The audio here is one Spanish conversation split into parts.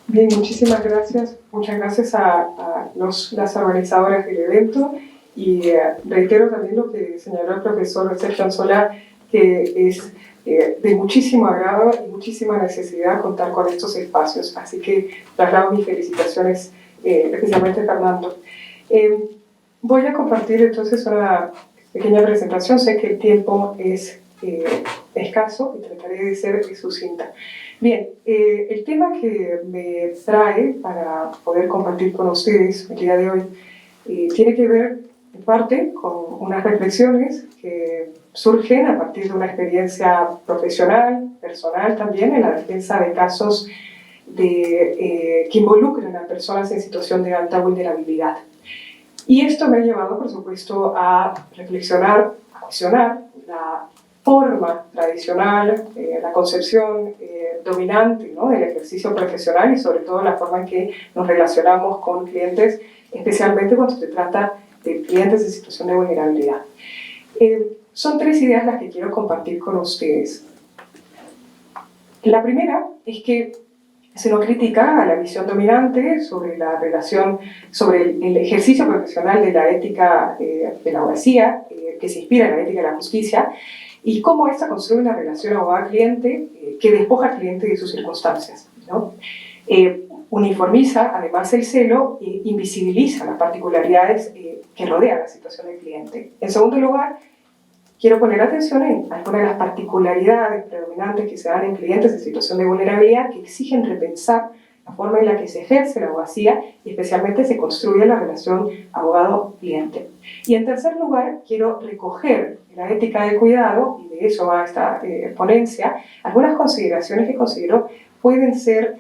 Bien, muchísimas gracias. Muchas gracias a las organizadoras del evento y reitero también lo que señaló el profesor Sergio Anzola, que es de muchísimo agrado y muchísima necesidad contar con estos espacios. Así que traslado mis felicitaciones, especialmente a Fernando. Voy a compartir entonces una pequeña presentación. Sé que el tiempo es escaso y trataré de ser sucinta. Bien, el tema que me trae para poder compartir con ustedes el día de hoy tiene que ver, en parte, con unas reflexiones que surgen a partir de una experiencia profesional, personal también, en la defensa de casos que involucran a personas en situación de alta vulnerabilidad. Y esto me ha llevado, por supuesto, a reflexionar, a cuestionar la forma tradicional, la concepción dominante, ¿no?, del ejercicio profesional y sobre todo la forma en que nos relacionamos con clientes, especialmente cuando se trata de clientes en situación de vulnerabilidad. Son tres ideas las que quiero compartir con ustedes. La primera es que se nos critica a la visión dominante sobre la relación, sobre el ejercicio profesional de la ética de la abogacía, que se inspira en la ética de la justicia, y cómo esta construye una relación abogado-cliente que despoja al cliente de sus circunstancias, ¿no? Uniformiza además el celo e invisibiliza las particularidades que rodean la situación del cliente. En segundo lugar, quiero poner atención en algunas de las particularidades predominantes que se dan en clientes en situación de vulnerabilidad que exigen repensar la forma en la que se ejerce la abogacía y especialmente se construye la relación abogado-cliente. Y en tercer lugar, quiero recoger en la ética de cuidado, y de eso va esta ponencia, algunas consideraciones que considero pueden ser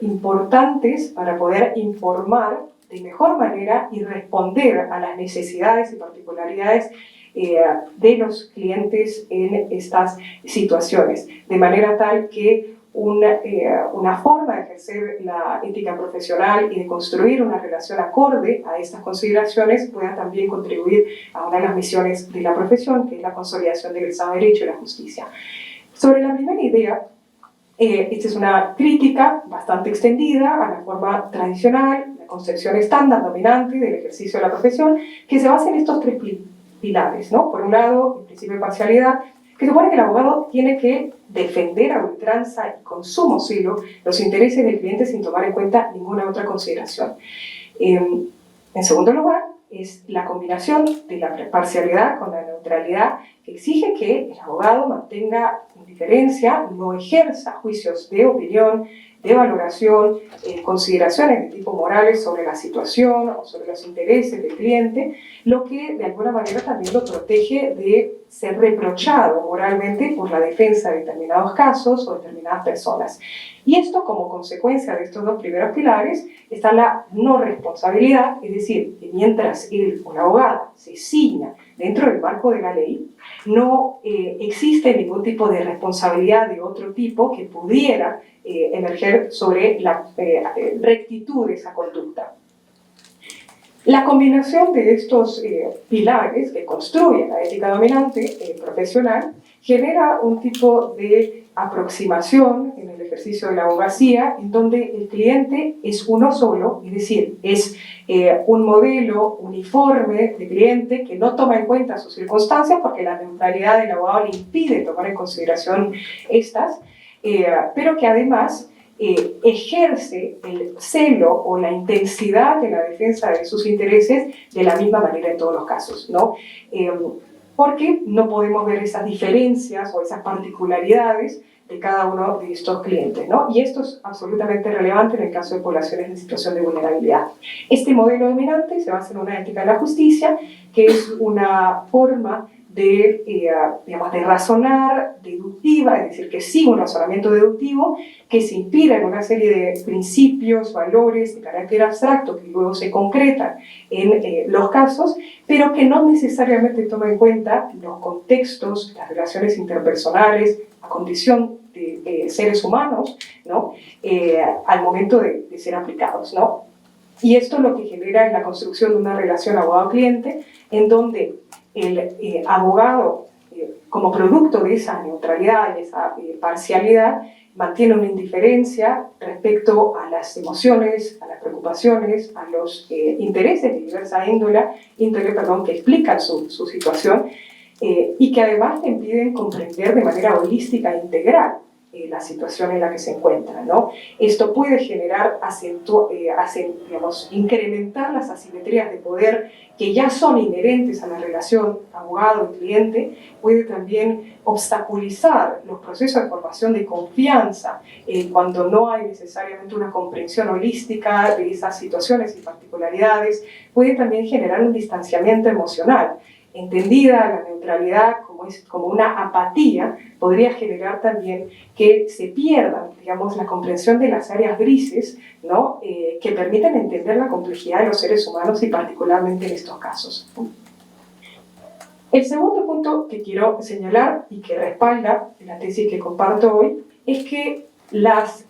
importantes para poder informar de mejor manera y responder a las necesidades y particularidades de los clientes en estas situaciones, de manera tal que una forma de ejercer la ética profesional y de construir una relación acorde a estas consideraciones pueda también contribuir a una de las misiones de la profesión, que es la consolidación del Estado de Derecho y la justicia. Sobre la primera idea, esta es una crítica bastante extendida a la forma tradicional, la concepción estándar dominante del ejercicio de la profesión, que se basa en estos tres pilares, ¿no? Por un lado, el principio de parcialidad, que supone que el abogado tiene que defender a ultranza y con sumo celo los intereses del cliente sin tomar en cuenta ninguna otra consideración. En segundo lugar, es la combinación de la parcialidad con la neutralidad que exige que el abogado mantenga indiferencia, no ejerza juicios de opinión, de valoración, consideraciones de tipo morales sobre la situación o sobre los intereses del cliente, lo que de alguna manera también lo protege de ser reprochado moralmente por la defensa de determinados casos o determinadas personas. Y esto, como consecuencia de estos dos primeros pilares, está la no responsabilidad, es decir, que mientras él o la abogada se ciña dentro del marco de la ley, no existe ningún tipo de responsabilidad de otro tipo que pudiera emerger sobre la rectitud de esa conducta. La combinación de estos pilares que construyen la ética dominante profesional genera un tipo de aproximación en el ejercicio de la abogacía en donde el cliente es uno solo, es decir, es un modelo uniforme de cliente que no toma en cuenta sus circunstancias porque la neutralidad del abogado le impide tomar en consideración estas, pero que además ejerce el celo o la intensidad de la defensa de sus intereses de la misma manera en todos los casos, ¿no? Porque no podemos ver esas diferencias o esas particularidades de cada uno de estos clientes, ¿no? Y esto es absolutamente relevante en el caso de poblaciones en situación de vulnerabilidad. Este modelo dominante se basa en una ética de la justicia, que es una forma digamos, de razonar deductiva, es decir, que sigue un razonamiento deductivo que se inspira en una serie de principios, valores de carácter abstracto que luego se concretan en los casos, pero que no necesariamente toma en cuenta los contextos, las relaciones interpersonales, la condición de seres humanos, ¿no? Al momento de ser aplicados, ¿no? Y esto lo que genera es la construcción de una relación abogado-cliente en donde el abogado, como producto de esa neutralidad y esa parcialidad, mantiene una indiferencia respecto a las emociones, a las preocupaciones, a los intereses de diversa índole, que explican su situación y que además le impiden comprender de manera holística e integral la situación en la que se encuentra, ¿no? Esto puede generar, incrementar las asimetrías de poder que ya son inherentes a la relación abogado y cliente, puede también obstaculizar los procesos de formación de confianza cuando no hay necesariamente una comprensión holística de esas situaciones y particularidades, puede también generar un distanciamiento emocional. Entendida la neutralidad como una apatía, podría generar también que se pierda, digamos, la comprensión de las áreas grises, ¿no? Que permiten entender la complejidad de los seres humanos y particularmente en estos casos. El segundo punto que quiero señalar y que respalda la tesis que comparto hoy es que las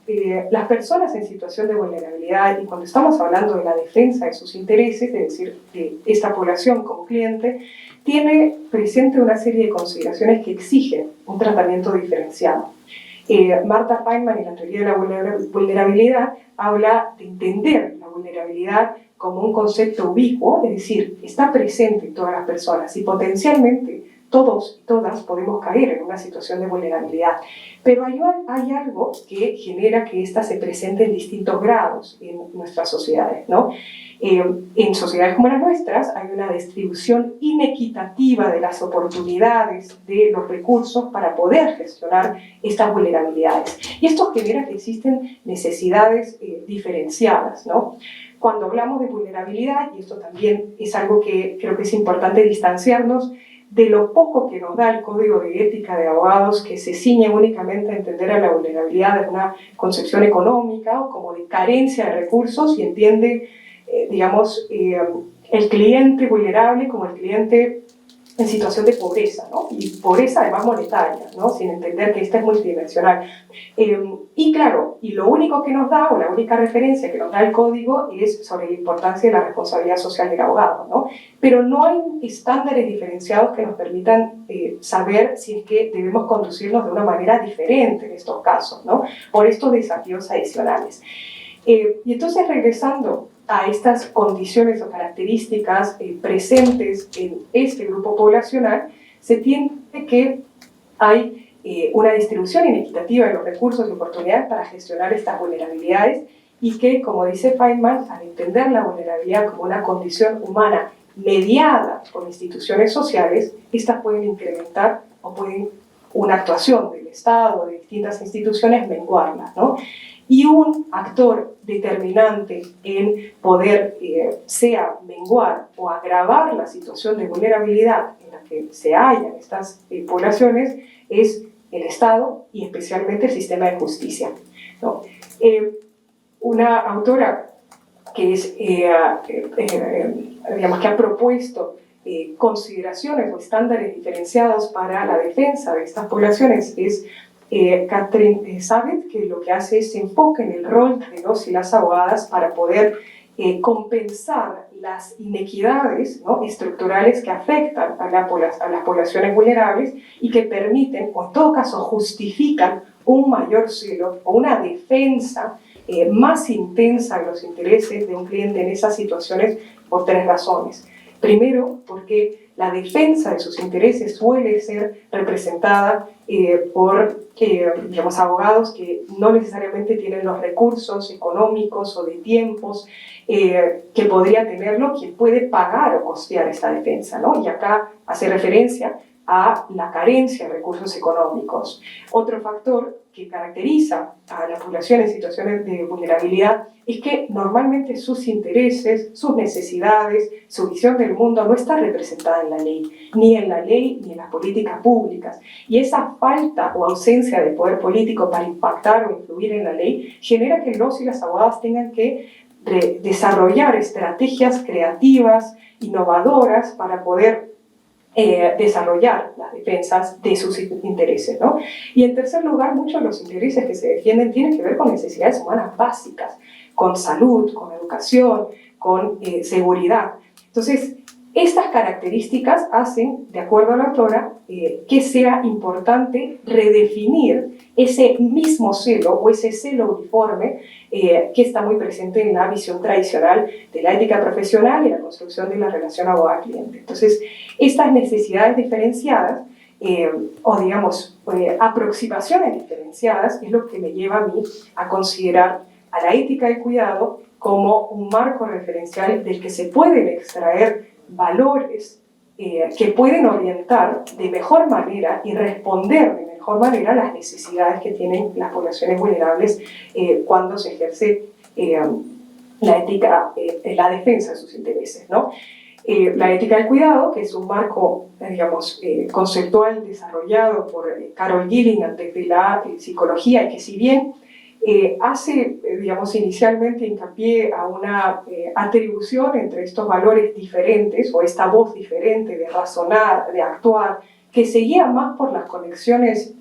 personas en situación de vulnerabilidad, y cuando estamos hablando de la defensa de sus intereses, es decir, de esta población como cliente, tiene presente una serie de consideraciones que exigen un tratamiento diferenciado. Marta Feynman, en la teoría de la vulnerabilidad, habla de entender la vulnerabilidad como un concepto ubicuo, es decir, está presente en todas las personas y potencialmente todos y todas podemos caer en una situación de vulnerabilidad. Pero hay algo que genera que ésta se presente en distintos grados en nuestras sociedades, ¿no? En sociedades como las nuestras hay una distribución inequitativa de las oportunidades, de los recursos para poder gestionar estas vulnerabilidades. Y esto genera que existen necesidades diferenciadas, ¿no? Cuando hablamos de vulnerabilidad, y esto también es algo que creo que es importante distanciarnos de lo poco que nos da el Código de Ética de Abogados, que se ciñe únicamente a entender a la vulnerabilidad de una concepción económica o como de carencia de recursos y entiende el cliente vulnerable como el cliente en situación de pobreza, ¿no? Y pobreza además monetaria, ¿no? Sin entender que esta es multidimensional. Y claro, y lo único que nos da, o la única referencia que nos da el código es sobre la importancia de la responsabilidad social del abogado, ¿no? Pero no hay estándares diferenciados que nos permitan saber si es que debemos conducirnos de una manera diferente en estos casos, ¿no? Por estos desafíos adicionales. Y entonces, regresando a estas condiciones o características presentes en este grupo poblacional, se entiende que hay una distribución inequitativa de los recursos y oportunidades para gestionar estas vulnerabilidades y que, como dice Feynman, al entender la vulnerabilidad como una condición humana mediada por instituciones sociales, estas pueden incrementar o pueden una actuación del Estado, de distintas instituciones, menguarla, ¿no? Y un actor determinante en poder, sea menguar o agravar la situación de vulnerabilidad en la que se hallan estas poblaciones, es el Estado y especialmente el sistema de justicia, ¿no? Una autora que que ha propuesto consideraciones o estándares diferenciados para la defensa de estas poblaciones es Catherine Sabat, que lo que hace es se enfoca en el rol de los y las abogadas para poder compensar las inequidades, ¿no?, estructurales que afectan a las poblaciones vulnerables y que permiten, o en todo caso justifican, un mayor celo o una defensa más intensa de los intereses de un cliente en esas situaciones por tres razones. Primero, porque la defensa de sus intereses suele ser representada por abogados que no necesariamente tienen los recursos económicos o de tiempos que podría tenerlo quien puede pagar o costear esta defensa, ¿no? Y acá hace referencia a la carencia de recursos económicos. Otro factor que caracteriza a la población en situaciones de vulnerabilidad es que normalmente sus intereses, sus necesidades, su visión del mundo no está representada en la ley ni en las políticas públicas. Y esa falta o ausencia de poder político para impactar o influir en la ley genera que los y las abogadas tengan que desarrollar estrategias creativas, innovadoras para poder desarrollar las defensas de sus intereses, ¿no? Y en tercer lugar, muchos de los intereses que se defienden tienen que ver con necesidades humanas básicas, con salud, con educación, con seguridad. Entonces, estas características hacen, de acuerdo a la autora, que sea importante redefinir ese mismo celo o ese celo uniforme que está muy presente en la visión tradicional de la ética profesional y la construcción de la relación abogado-cliente. Entonces, estas necesidades diferenciadas o digamos aproximaciones diferenciadas es lo que me lleva a mí a considerar a la ética del cuidado como un marco referencial del que se pueden extraer valores que pueden orientar de mejor manera y responder de mejor manera a las necesidades que tienen las poblaciones vulnerables cuando se ejerce la ética, la defensa de sus intereses, ¿no? La ética del cuidado, que es un marco, digamos, conceptual desarrollado por Carol Gilligan desde la psicología y que si bien hace, digamos, inicialmente hincapié a una atribución entre estos valores diferentes o esta voz diferente de razonar, de actuar, que se guía más por las conexiones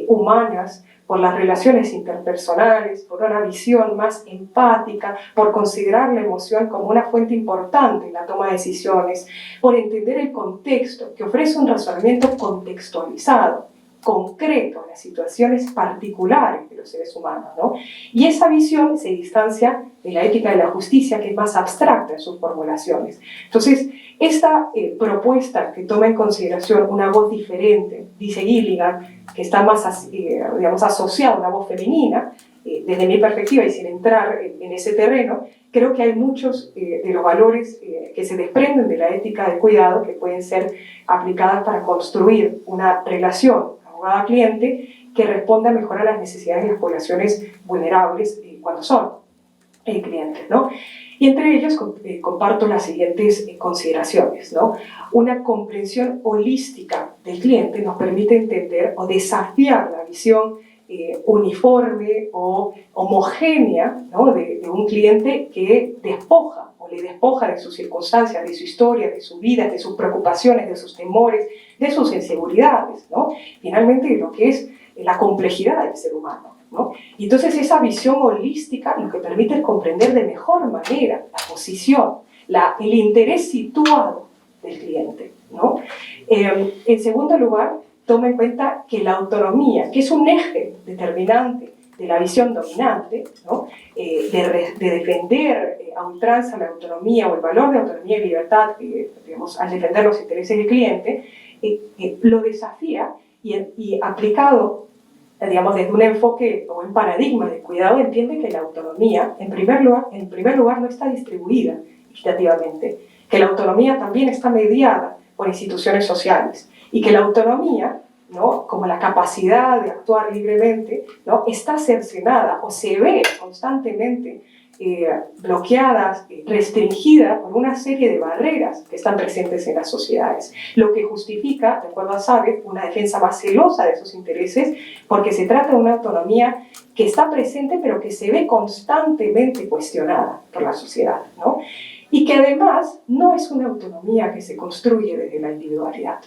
humanas, por las relaciones interpersonales, por una visión más empática, por considerar la emoción como una fuente importante en la toma de decisiones, por entender el contexto, que ofrece un razonamiento contextualizado, concreto, en las situaciones particulares de los seres humanos, ¿no? Y esa visión se distancia de la ética de la justicia, que es más abstracta en sus formulaciones. Entonces, esta propuesta que toma en consideración una voz diferente, dice Gilligan, que está más digamos, asociada a una voz femenina, desde mi perspectiva y sin entrar en ese terreno, creo que hay muchos de los valores que se desprenden de la ética del cuidado que pueden ser aplicadas para construir una relación abogado-cliente que responda mejor a las necesidades de las poblaciones vulnerables cuando son clientes, ¿no? Y entre ellos comparto las siguientes consideraciones, ¿no? Una comprensión holística del cliente nos permite entender o desafiar la visión uniforme o homogénea, ¿no? de un cliente que despoja o le despoja de sus circunstancias, de su historia, de su vida, de sus preocupaciones, de sus temores, de sus inseguridades, ¿no? Finalmente, de lo que es la complejidad del ser humano, ¿no? Y entonces esa visión holística lo que permite es comprender de mejor manera la posición, el interés situado del cliente, ¿no? En segundo lugar, toma en cuenta que la autonomía, que es un eje determinante de la visión dominante, ¿no? de defender a ultranza la autonomía o el valor de autonomía y libertad, digamos, al defender los intereses del cliente, lo desafía y aplicado, digamos, desde un enfoque o un paradigma de cuidado, entiende que la autonomía, en primer lugar, no está distribuida equitativamente, que la autonomía también está mediada por instituciones sociales y que la autonomía, ¿no? Como la capacidad de actuar libremente, ¿no? Está cercenada o se ve constantemente bloqueada, restringida por una serie de barreras que están presentes en las sociedades, lo que justifica, de acuerdo a Sabe, una defensa más celosa de sus intereses, porque se trata de una autonomía que está presente pero que se ve constantemente cuestionada por la sociedad, ¿no? Y que además no es una autonomía que se construye desde la individualidad,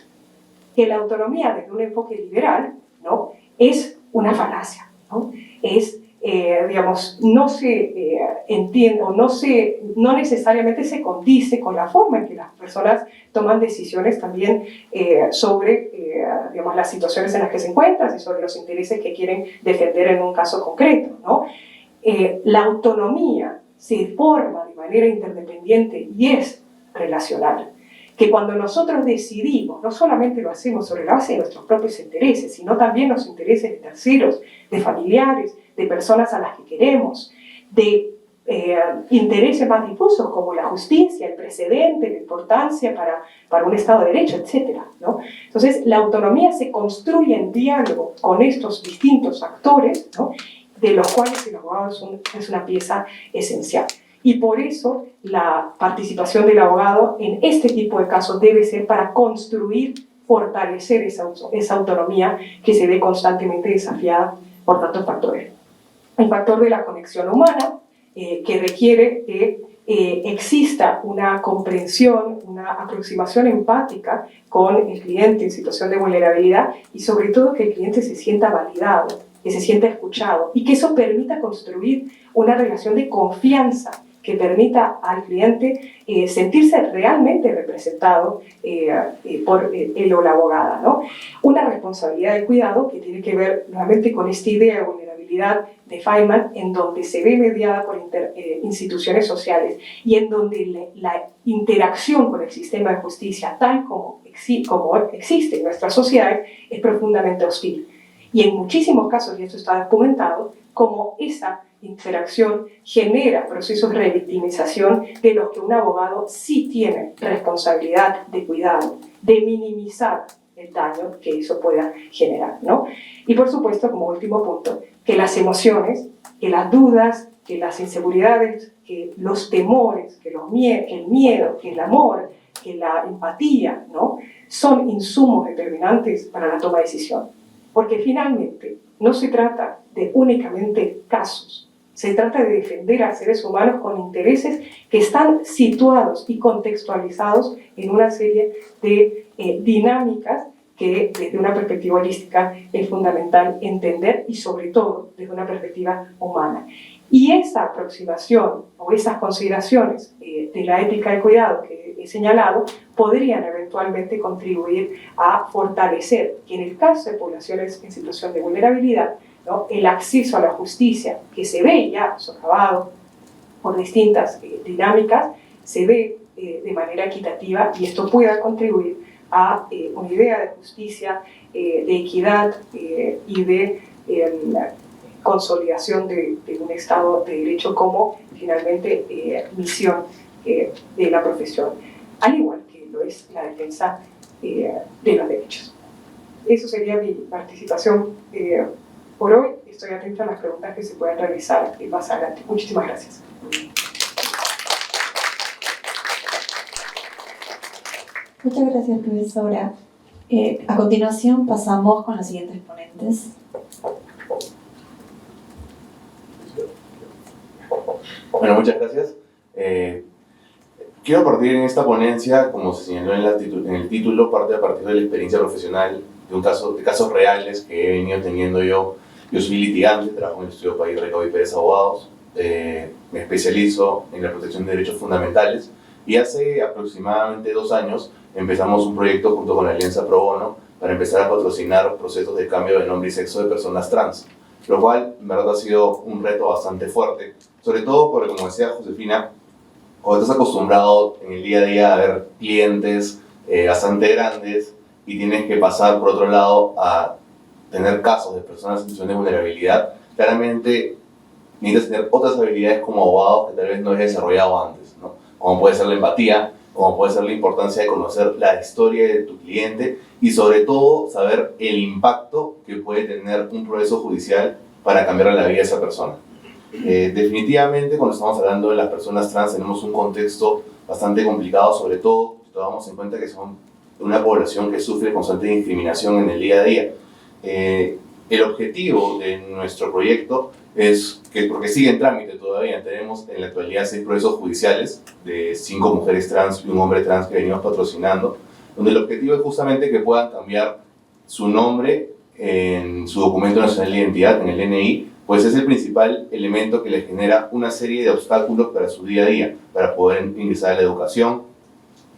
que la autonomía desde un enfoque liberal, ¿no? Es una falacia, ¿no? Es, digamos, no se entiende o no necesariamente se condice con la forma en que las personas toman decisiones también sobre, digamos, las situaciones en las que se encuentran y sobre los intereses que quieren defender en un caso concreto, ¿no? La autonomía se forma de manera interdependiente y es relacional. Que cuando nosotros decidimos, no solamente lo hacemos sobre la base de nuestros propios intereses, sino también los intereses de terceros, de familiares, de personas a las que queremos, de intereses más difusos como la justicia, el precedente, la importancia para un Estado de Derecho, etc., ¿no? Entonces, la autonomía se construye en diálogo con estos distintos actores, ¿no? De los cuales el abogado es una pieza esencial. Y por eso la participación del abogado en este tipo de casos debe ser para construir, fortalecer esa autonomía que se ve constantemente desafiada por tantos factores. El factor de la conexión humana, que requiere que exista una comprensión, una aproximación empática con el cliente en situación de vulnerabilidad y sobre todo que el cliente se sienta validado, que se sienta escuchado y que eso permita construir una relación de confianza que permita al cliente sentirse realmente representado por él o la abogada, ¿no? Una responsabilidad de cuidado que tiene que ver nuevamente con esta idea de vulnerabilidad de Feynman, en donde se ve mediada por instituciones sociales y en donde la interacción con el sistema de justicia, tal como existe en nuestra sociedad, es profundamente hostil. Y en muchísimos casos, y esto está documentado, como esa interacción genera procesos de revictimización de los que un abogado sí tiene responsabilidad de cuidado, de minimizar el daño que eso pueda generar, ¿no? Y por supuesto, como último punto, que las emociones, que las dudas, que las inseguridades, que los temores, que el miedo, que el amor, que la empatía, ¿no? Son insumos determinantes para la toma de decisión. Porque finalmente no se trata de únicamente casos, se trata de defender a seres humanos con intereses que están situados y contextualizados en una serie de dinámicas que desde una perspectiva holística es fundamental entender y sobre todo desde una perspectiva humana. Y esa aproximación o esas consideraciones de la ética de cuidado que he señalado podrían eventualmente contribuir a fortalecer que en el caso de poblaciones en situación de vulnerabilidad, ¿no?, el acceso a la justicia, que se ve ya socavado por distintas dinámicas, se ve de manera equitativa y esto pueda contribuir a una idea de justicia, de equidad y de consolidación de un Estado de Derecho como finalmente misión de la profesión, al igual que lo es la defensa de los derechos. Eso sería mi participación por hoy. Estoy atenta a las preguntas que se puedan realizar más adelante. Muchísimas gracias. Muchas gracias, profesora. A continuación pasamos con los siguientes ponentes. Bueno, muchas gracias. Quiero partir en esta ponencia, como se señaló en el título, parte a partir de la experiencia profesional de casos reales que he venido teniendo yo. Yo soy litigante, trabajo en el estudio País Recaudo y Pérez Abogados, me especializo en la protección de derechos fundamentales y hace aproximadamente 2 años empezamos un proyecto junto con la Alianza Pro Bono para empezar a patrocinar procesos de cambio de nombre y sexo de personas trans, lo cual en verdad ha sido un reto bastante fuerte, sobre todo porque, como decía Josefina, cuando estás acostumbrado en el día a día a ver clientes bastante grandes y tienes que pasar por otro lado a tener casos de personas en situación de vulnerabilidad, claramente necesitas tener otras habilidades como abogado que tal vez no hayas desarrollado antes, ¿no? Como puede ser la empatía, como puede ser la importancia de conocer la historia de tu cliente y sobre todo saber el impacto que puede tener un proceso judicial para cambiar la vida de esa persona. Definitivamente, cuando estamos hablando de las personas trans, tenemos un contexto bastante complicado, sobre todo si tomamos en cuenta que son una población que sufre constante discriminación en el día a día. El objetivo de nuestro proyecto es que, porque sigue en trámite todavía, tenemos en la actualidad 6 procesos judiciales de 5 mujeres trans y un hombre trans que venimos patrocinando, donde el objetivo es justamente que puedan cambiar su nombre en su documento nacional de identidad, en el DNI, pues es el principal elemento que les genera una serie de obstáculos para su día a día, para poder ingresar a la educación,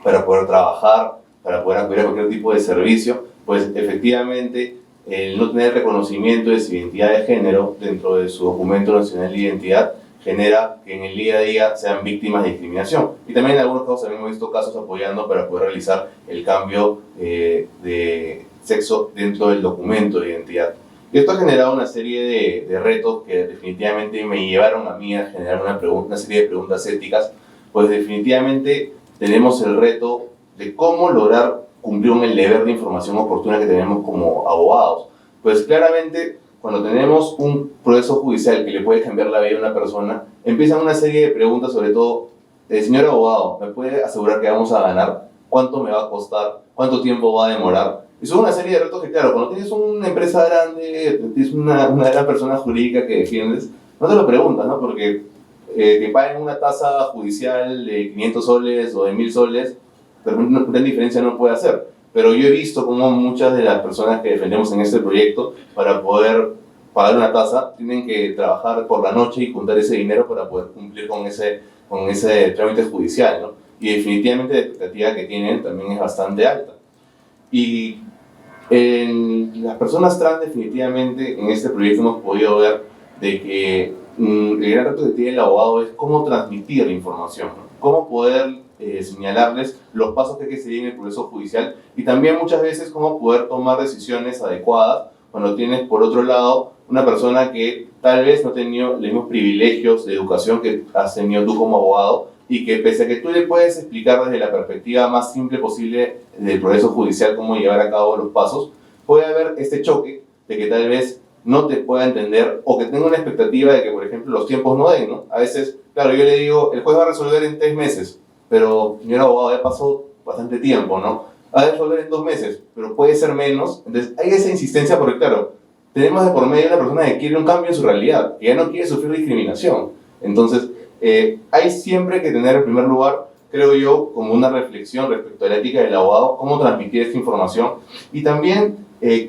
para poder trabajar, para poder acudir a cualquier tipo de servicio. Pues efectivamente el no tener reconocimiento de su identidad de género dentro de su documento nacional de identidad genera que en el día a día sean víctimas de discriminación. Y también en algunos casos hemos visto casos apoyando para poder realizar el cambio de sexo dentro del documento de identidad. Y esto ha generado una serie de retos que definitivamente me llevaron a mí a generar una serie de preguntas éticas, pues definitivamente tenemos el reto de cómo lograr cumplir con el deber de información oportuna que tenemos como abogados. Pues claramente, cuando tenemos un proceso judicial que le puede cambiar la vida a una persona, empiezan una serie de preguntas, sobre todo, señor abogado, ¿me puede asegurar que vamos a ganar? ¿Cuánto me va a costar? ¿Cuánto tiempo va a demorar? Y son una serie de retos que, claro, cuando tienes una empresa grande, tienes una gran persona jurídica que defiendes, no te lo preguntas, ¿no? Porque que paguen una tasa judicial de 500 soles o de 1000 soles, pero una gran diferencia no puede hacer. Pero yo he visto cómo muchas de las personas que defendemos en este proyecto, para poder pagar una tasa, tienen que trabajar por la noche y juntar ese dinero para poder cumplir con con ese trámite judicial, ¿no? Y definitivamente la expectativa que tienen también es bastante alta. Y en las personas trans definitivamente en este proyecto hemos podido ver de que el gran reto que tiene el abogado es cómo transmitir la información, ¿no? Cómo poder señalarles los pasos que hay que seguir en el proceso judicial y también muchas veces cómo poder tomar decisiones adecuadas cuando tienes por otro lado una persona que tal vez no ha tenido los mismos privilegios de educación que has tenido tú como abogado y que pese a que tú le puedes explicar desde la perspectiva más simple posible del proceso judicial cómo llevar a cabo los pasos, puede haber este choque de que tal vez no te pueda entender o que tenga una expectativa de que, por ejemplo, los tiempos no den, ¿no? A veces, claro, yo le digo, el juez va a resolver en 3 meses, pero, señor abogado, ya pasó bastante tiempo, ¿no? Va a resolver en 2 meses, pero puede ser menos. Entonces, hay esa insistencia porque, claro, tenemos de por medio una persona que quiere un cambio en su realidad, que ya no quiere sufrir discriminación. Entonces, hay siempre que tener en primer lugar, creo yo, como una reflexión respecto a la ética del abogado, cómo transmitir esta información y también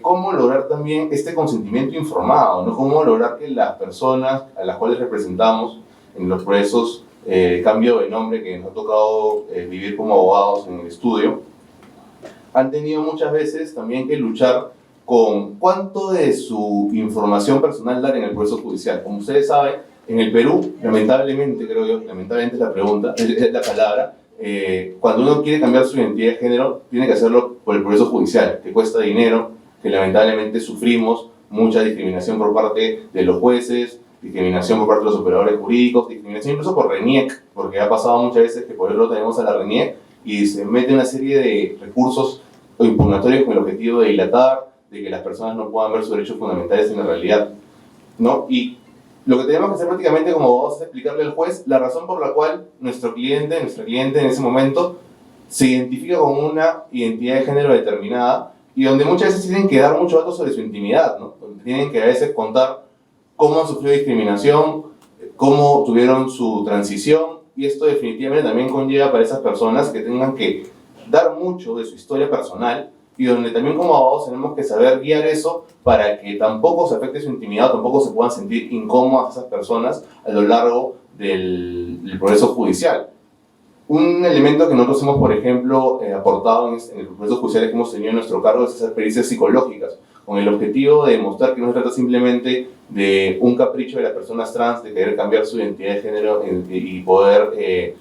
cómo lograr también este consentimiento informado, ¿no? Cómo lograr que las personas a las cuales representamos en los procesos cambio de nombre que nos ha tocado vivir como abogados en el estudio, han tenido muchas veces también que luchar con cuánto de su información personal dar en el proceso judicial. Como ustedes saben, en el Perú, lamentablemente, creo yo, lamentablemente es la pregunta, es la palabra, cuando uno quiere cambiar su identidad de género, tiene que hacerlo por el proceso judicial, que cuesta dinero, que lamentablemente sufrimos mucha discriminación por parte de los jueces, discriminación por parte de los operadores jurídicos, discriminación incluso por RENIEC, porque ha pasado muchas veces que por ejemplo tenemos a la RENIEC y se mete una serie de recursos impugnatorios con el objetivo de dilatar, de que las personas no puedan ver sus derechos fundamentales en la realidad, ¿no? Y lo que tenemos que hacer prácticamente como abogados es explicarle al juez la razón por la cual nuestra cliente en ese momento se identifica con una identidad de género determinada y donde muchas veces tienen que dar muchos datos sobre su intimidad, ¿no? Donde tienen que a veces contar cómo han sufrido discriminación, cómo tuvieron su transición y esto definitivamente también conlleva para esas personas que tengan que dar mucho de su historia personal y donde también como abogados tenemos que saber guiar eso para que tampoco se afecte su intimidad, tampoco se puedan sentir incómodas esas personas a lo largo del proceso judicial. Un elemento que nosotros hemos, por ejemplo, aportado en el proceso judicial que hemos tenido en nuestro cargo es esas pericias psicológicas, con el objetivo de demostrar que no se trata simplemente de un capricho de las personas trans de querer cambiar su identidad de género y poder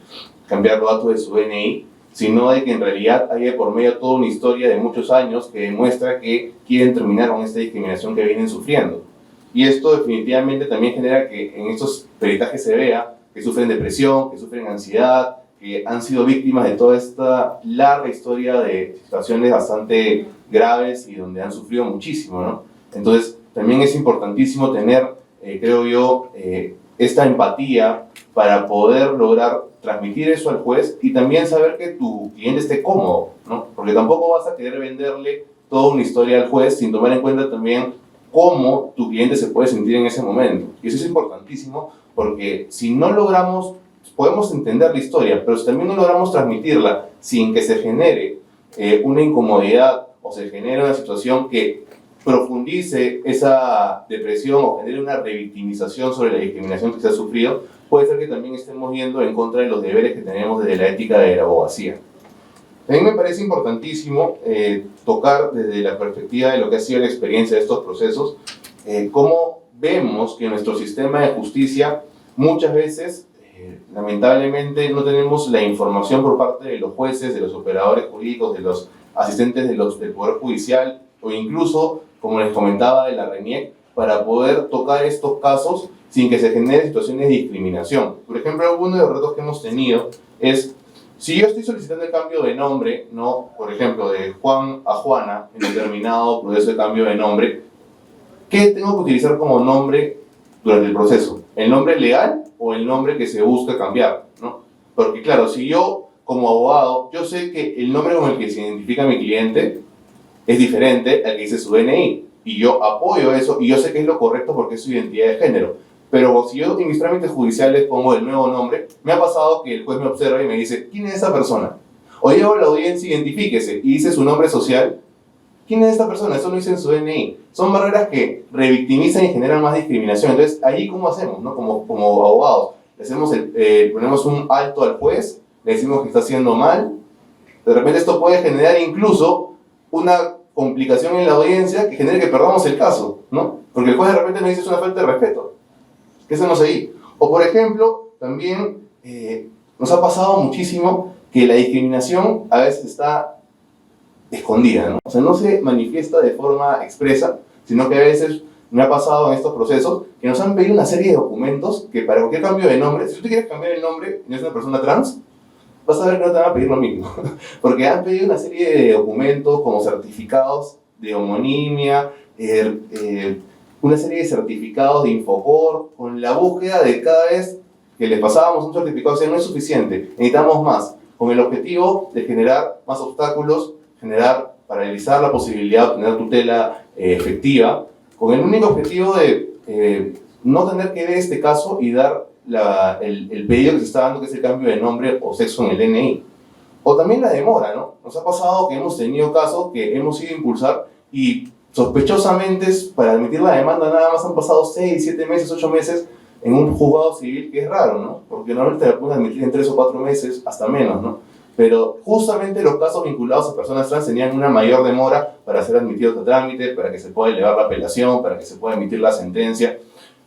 cambiar los datos de su DNI, sino de que en realidad hay de por medio toda una historia de muchos años que demuestra que quieren terminar con esta discriminación que vienen sufriendo. Y esto definitivamente también genera que en estos peritajes se vea que sufren depresión, que sufren ansiedad, que han sido víctimas de toda esta larga historia de situaciones bastante graves y donde han sufrido muchísimo, ¿no? Entonces, también es importantísimo tener, creo yo, esta empatía para poder lograr transmitir eso al juez y también saber que tu cliente esté cómodo, ¿no? Porque tampoco vas a querer venderle toda una historia al juez sin tomar en cuenta también cómo tu cliente se puede sentir en ese momento. Y eso es importantísimo porque si no logramos, podemos entender la historia, pero si también no logramos transmitirla sin que se genere una incomodidad o se genere una situación que profundice esa depresión o genere una revictimización sobre la discriminación que se ha sufrido, puede ser que también estemos yendo en contra de los deberes que tenemos desde la ética de la abogacía. También me parece importantísimo tocar desde la perspectiva de lo que ha sido la experiencia de estos procesos, cómo vemos que nuestro sistema de justicia muchas veces, lamentablemente, no tenemos la información por parte de los jueces, de los operadores jurídicos, de los asistentes del Poder Judicial o incluso, como les comentaba, de la RENIEC, para poder tocar estos casos sin que se generen situaciones de discriminación. Por ejemplo, uno de los retos que hemos tenido es, si yo estoy solicitando el cambio de nombre, ¿no? Por ejemplo, de Juan a Juana, en determinado proceso de cambio de nombre, ¿qué tengo que utilizar como nombre durante el proceso? ¿El nombre legal o el nombre que se busca cambiar, ¿no? Porque claro, si yo como abogado, yo sé que el nombre con el que se identifica mi cliente es diferente al que dice su DNI, y yo apoyo eso, y yo sé que es lo correcto porque es su identidad de género. Pero si yo en mis trámites judiciales pongo el nuevo nombre, me ha pasado que el juez me observa y me dice, ¿quién es esa persona? O llego a la audiencia, identifíquese, y dice su nombre social. ¿Quién es esta persona? Eso no dice en su DNI. Son barreras que revictimizan y generan más discriminación. Entonces, ahí ¿cómo hacemos, no? Como abogados. ponemos un alto al juez, le decimos que está haciendo mal. De repente esto puede generar incluso una complicación en la audiencia que genere que perdamos el caso, ¿no? Porque el juez de repente nos dice es una falta de respeto. ¿Qué hacemos ahí? O por ejemplo, también nos ha pasado muchísimo que la discriminación a veces está escondida, ¿no? O sea, no se manifiesta de forma expresa, sino que a veces me ha pasado en estos procesos que nos han pedido una serie de documentos que para cualquier cambio de nombre, si tú te quieres cambiar el nombre y no es una persona trans, vas a ver que no te van a pedir lo mismo, porque han pedido una serie de documentos como certificados de homonimia, una serie de certificados de Infocor, con la búsqueda de cada vez que les pasábamos un certificado, o sea, no es suficiente, necesitamos más, con el objetivo de generar más obstáculos, paralizar la posibilidad de obtener tutela efectiva, con el único objetivo de no tener que ver este caso y dar el pedido que se está dando, que es el cambio de nombre o sexo en el DNI. O también la demora, ¿no? Nos ha pasado que hemos tenido casos que hemos ido a impulsar y sospechosamente para admitir la demanda nada más han pasado 6, 7 meses, 8 meses en un juzgado civil, que es raro, ¿no? Porque normalmente la pueden admitir en 3 o 4 meses, hasta menos, ¿no? Pero justamente los casos vinculados a personas trans tenían una mayor demora para ser admitidos a trámite, para que se pueda elevar la apelación, para que se pueda emitir la sentencia.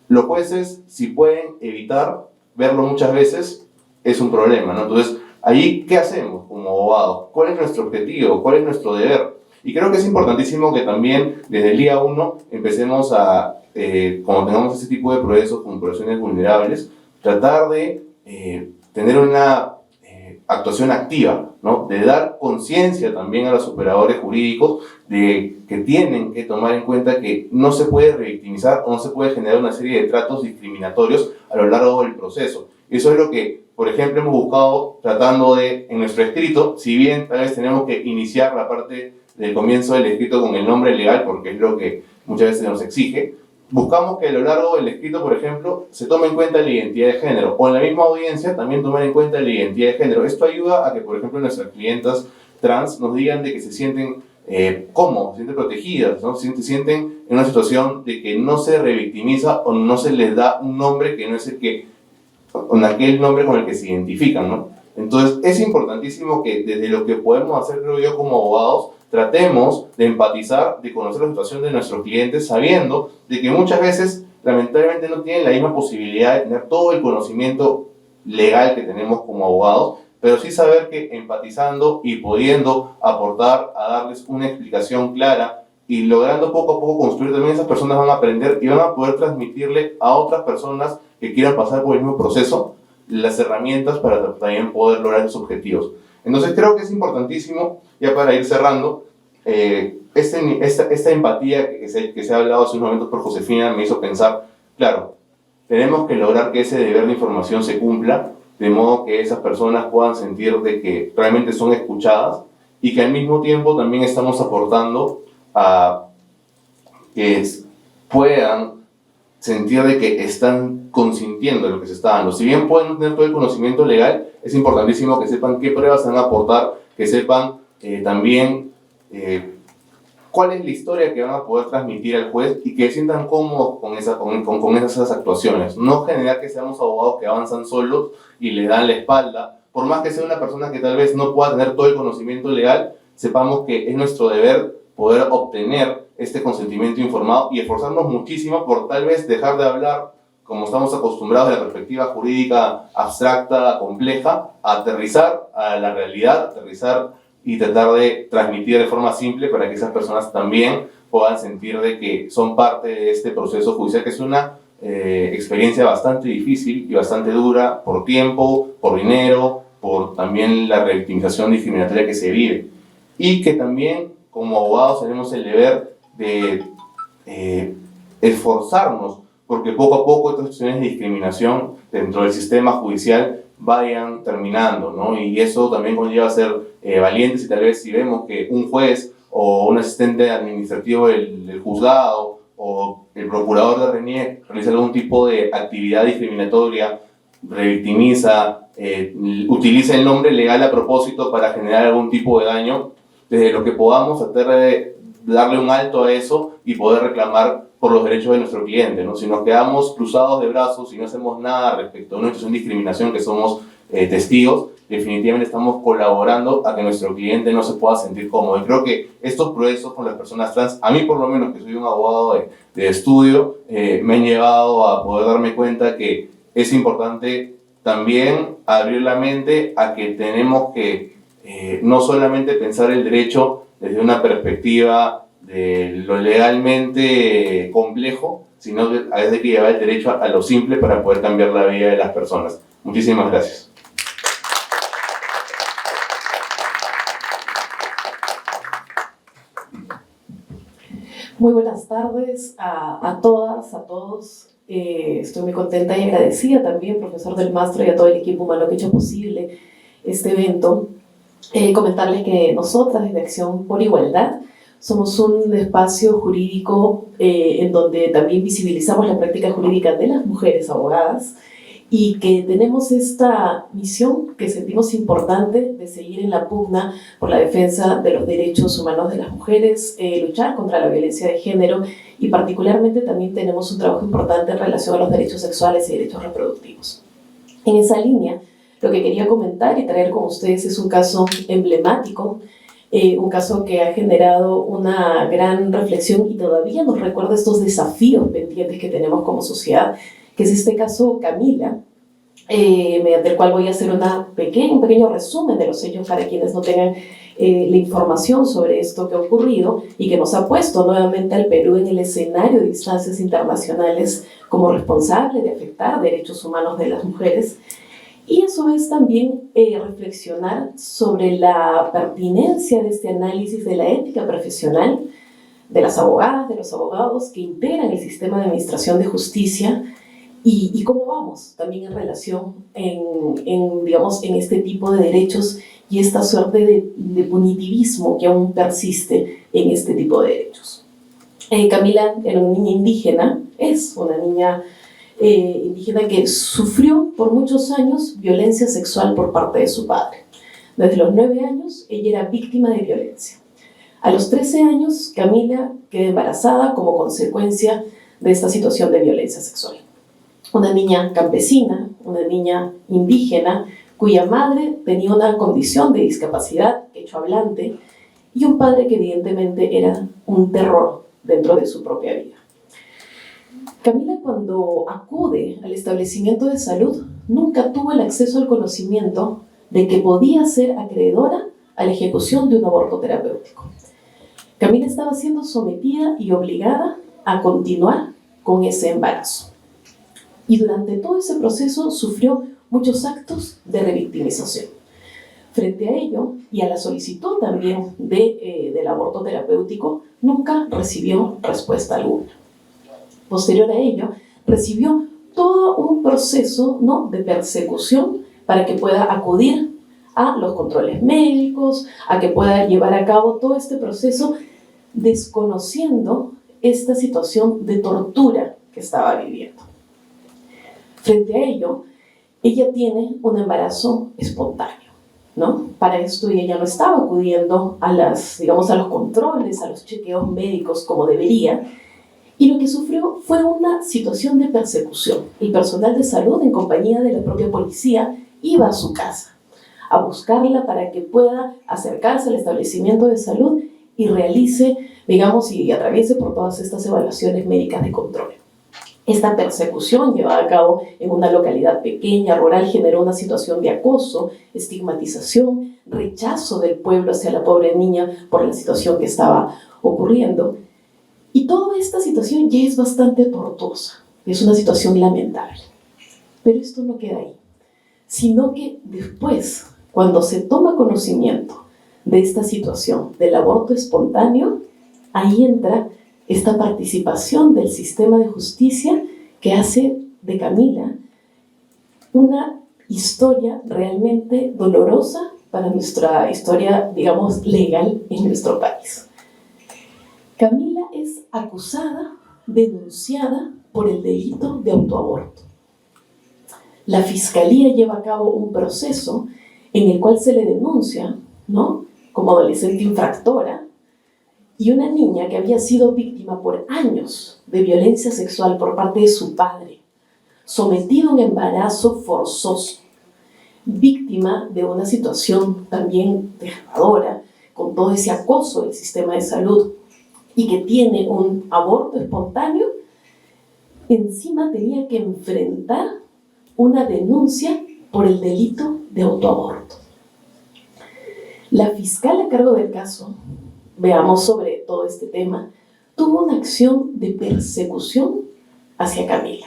Los jueces, si pueden evitar verlo muchas veces, es un problema, ¿no? Entonces, ahí, ¿qué hacemos como abogados? ¿Cuál es nuestro objetivo? ¿Cuál es nuestro deber? Y creo que es importantísimo que también, desde el día 1, empecemos a, cuando tengamos este tipo de procesos con poblaciones vulnerables, tratar de tener una actuación activa, ¿no? De dar conciencia también a los operadores jurídicos de que tienen que tomar en cuenta que no se puede revictimizar o no se puede generar una serie de tratos discriminatorios a lo largo del proceso. Eso es lo que, por ejemplo, hemos buscado tratando de, en nuestro escrito, si bien tal vez tenemos que iniciar la parte del comienzo del escrito con el nombre legal, porque es lo que muchas veces nos exige, buscamos que a lo largo del escrito, por ejemplo, se tome en cuenta la identidad de género, o en la misma audiencia también tomar en cuenta la identidad de género. Esto ayuda a que, por ejemplo, nuestras clientas trans nos digan de que se sienten cómodas, se sienten protegidas, ¿no? Se sienten en una situación de que no se revictimiza o no se les da un nombre que no es el que, con aquel nombre con el que se identifican, ¿no? Entonces, es importantísimo que desde lo que podemos hacer, creo yo, como abogados, tratemos de empatizar, de conocer la situación de nuestros clientes, sabiendo de que muchas veces, lamentablemente, no tienen la misma posibilidad de tener todo el conocimiento legal que tenemos como abogados, pero sí saber que empatizando y pudiendo aportar a darles una explicación clara y logrando poco a poco construir, también esas personas van a aprender y van a poder transmitirle a otras personas que quieran pasar por el mismo proceso las herramientas para también poder lograr esos objetivos. Entonces creo que es importantísimo, ya para ir cerrando, esta empatía que se ha hablado hace unos momentos por Josefina me hizo pensar, claro, tenemos que lograr que ese deber de información se cumpla, de modo que esas personas puedan sentir de que realmente son escuchadas y que al mismo tiempo también estamos aportando a que puedan sentir de que están consintiendo lo que se está dando. Si bien pueden no tener todo el conocimiento legal, es importantísimo que sepan qué pruebas van a aportar, que sepan también cuál es la historia que van a poder transmitir al juez y que se sientan cómodos con esas actuaciones. No generar que seamos abogados que avanzan solos y le dan la espalda. Por más que sea una persona que tal vez no pueda tener todo el conocimiento legal, sepamos que es nuestro deber poder obtener este consentimiento informado y esforzarnos muchísimo por tal vez dejar de hablar como estamos acostumbrados de la perspectiva jurídica abstracta, compleja, a aterrizar a la realidad, aterrizar y tratar de transmitir de forma simple para que esas personas también puedan sentir de que son parte de este proceso judicial, que es una experiencia bastante difícil y bastante dura por tiempo, por dinero, por también la revictimización discriminatoria que se vive. Y que también como abogados tenemos el deber de esforzarnos porque poco a poco estas situaciones de discriminación dentro del sistema judicial vayan terminando, ¿no? Y eso también conlleva a ser valientes y tal vez si vemos que un juez o un asistente administrativo del juzgado o el procurador de RENIEC realiza algún tipo de actividad discriminatoria, revictimiza, utiliza el nombre legal a propósito para generar algún tipo de daño, desde lo que podamos tratar de darle un alto a eso y poder reclamar por los derechos de nuestro cliente, ¿no? Si nos quedamos cruzados de brazos y no hacemos nada respecto a una situación de discriminación que somos testigos, definitivamente estamos colaborando a que nuestro cliente no se pueda sentir cómodo. Y creo que estos procesos con las personas trans, a mí por lo menos, que soy un abogado de estudio, me han llevado a poder darme cuenta que es importante también abrir la mente a que tenemos que no solamente pensar el derecho desde una perspectiva de lo legalmente complejo, sino que hay que llevar el derecho a lo simple para poder cambiar la vida de las personas. Muchísimas gracias. Muy buenas tardes a todas, a todos. Estoy muy contenta y agradecida también, profesor Del Mastro, y a todo el equipo humano que ha hecho posible este evento. Comentarles que nosotras, desde Acción por Igualdad, somos un espacio jurídico en donde también visibilizamos la práctica jurídica de las mujeres abogadas y que tenemos esta misión que sentimos importante de seguir en la pugna por la defensa de los derechos humanos de las mujeres, luchar contra la violencia de género y particularmente también tenemos un trabajo importante en relación a los derechos sexuales y derechos reproductivos. En esa línea, lo que quería comentar y traer con ustedes es un caso emblemático, un caso que ha generado una gran reflexión y todavía nos recuerda estos desafíos pendientes que tenemos como sociedad, que es este caso Camila, mediante el cual voy a hacer un pequeño resumen de los hechos para quienes no tengan la información sobre esto que ha ocurrido y que nos ha puesto nuevamente al Perú en el escenario de instancias internacionales como responsable de afectar derechos humanos de las mujeres. Y a su vez también reflexionar sobre la pertinencia de este análisis de la ética profesional de las abogadas, de los abogados que integran el sistema de administración de justicia y cómo vamos también en relación digamos, en este tipo de derechos y esta suerte de punitivismo que aún persiste en este tipo de derechos. Camila era una niña indígena, es una niña indígena que sufrió por muchos años violencia sexual por parte de su padre. Desde los 9 años ella era víctima de violencia. A los 13 años Camila quedó embarazada como consecuencia de esta situación de violencia sexual. Una niña campesina, una niña indígena, cuya madre tenía una condición de discapacidad quechohablante y un padre que evidentemente era un terror dentro de su propia vida. Camila, cuando acude al establecimiento de salud, nunca tuvo el acceso al conocimiento de que podía ser acreedora a la ejecución de un aborto terapéutico. Camila estaba siendo sometida y obligada a continuar con ese embarazo. Y durante todo ese proceso sufrió muchos actos de revictimización. Frente a ello, y a la solicitud también del aborto terapéutico, nunca recibió respuesta alguna. Posterior a ello, recibió todo un proceso, ¿no?, de persecución para que pueda acudir a los controles médicos, a que pueda llevar a cabo todo este proceso, desconociendo esta situación de tortura que estaba viviendo. Frente a ello, ella tiene un embarazo espontáneo, ¿no? Para esto ella no estaba acudiendo a los controles, a los chequeos médicos como debería, y lo que sufrió fue una situación de persecución. El personal de salud, en compañía de la propia policía, iba a su casa a buscarla para que pueda acercarse al establecimiento de salud y realice, y atraviese por todas estas evaluaciones médicas de control. Esta persecución llevada a cabo en una localidad pequeña, rural, generó una situación de acoso, estigmatización, rechazo del pueblo hacia la pobre niña por la situación que estaba ocurriendo. Y toda esta situación ya es bastante tortuosa, es una situación lamentable. Pero esto no queda ahí, sino que después, cuando se toma conocimiento de esta situación del aborto espontáneo, ahí entra esta participación del sistema de justicia que hace de Camila una historia realmente dolorosa para nuestra historia, legal en nuestro país. Camila es acusada, denunciada por el delito de autoaborto. La Fiscalía lleva a cabo un proceso en el cual se le denuncia, ¿no?, como adolescente infractora, y una niña que había sido víctima por años de violencia sexual por parte de su padre, sometido a un embarazo forzoso, víctima de una situación también desgarradora, con todo ese acoso del sistema de salud, y que tiene un aborto espontáneo, encima tenía que enfrentar una denuncia por el delito de autoaborto. La fiscal a cargo del caso, veamos sobre todo este tema, tuvo una acción de persecución hacia Camila.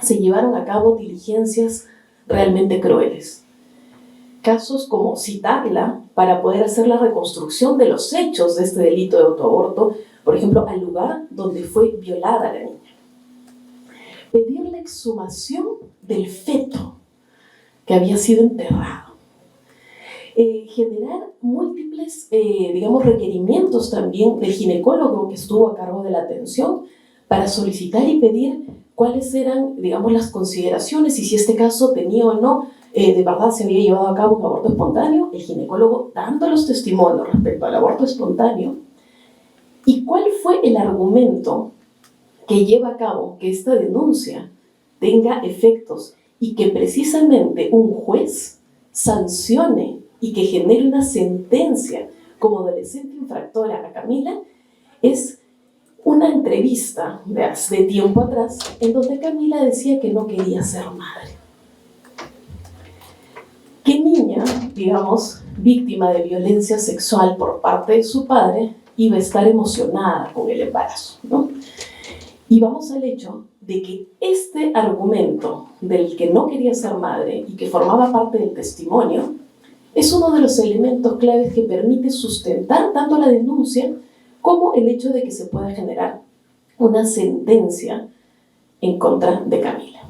Se llevaron a cabo diligencias realmente crueles. Casos como citarla para poder hacer la reconstrucción de los hechos de este delito de autoaborto, por ejemplo, al lugar donde fue violada la niña. Pedir la exhumación del feto que había sido enterrado. Generar múltiples, requerimientos también del ginecólogo que estuvo a cargo de la atención para solicitar y pedir cuáles eran, las consideraciones y si este caso tenía o no, de verdad se había llevado a cabo un aborto espontáneo, el ginecólogo dando los testimonios respecto al aborto espontáneo, y cuál fue el argumento que lleva a cabo que esta denuncia tenga efectos y que precisamente un juez sancione y que genere una sentencia como adolescente infractora a Camila, es una entrevista de tiempo atrás en donde Camila decía que no quería ser madre. ¿Qué niña, víctima de violencia sexual por parte de su padre, iba a estar emocionada con el embarazo, ¿no? Y vamos al hecho de que este argumento del que no quería ser madre y que formaba parte del testimonio es uno de los elementos claves que permite sustentar tanto la denuncia como el hecho de que se pueda generar una sentencia en contra de Camila.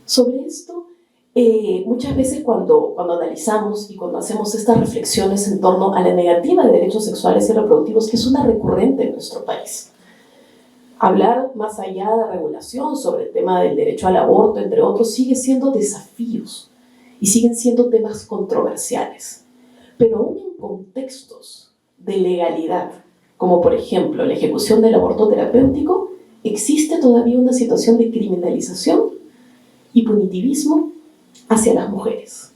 Sobre esto, muchas veces cuando analizamos y cuando hacemos estas reflexiones en torno a la negativa de derechos sexuales y reproductivos, que es una recurrente en nuestro país, hablar más allá de regulación sobre el tema del derecho al aborto, entre otros, sigue siendo desafíos y siguen siendo temas controversiales. Pero aún en contextos de legalidad, como por ejemplo la ejecución del aborto terapéutico, existe todavía una situación de criminalización y punitivismo hacia las mujeres,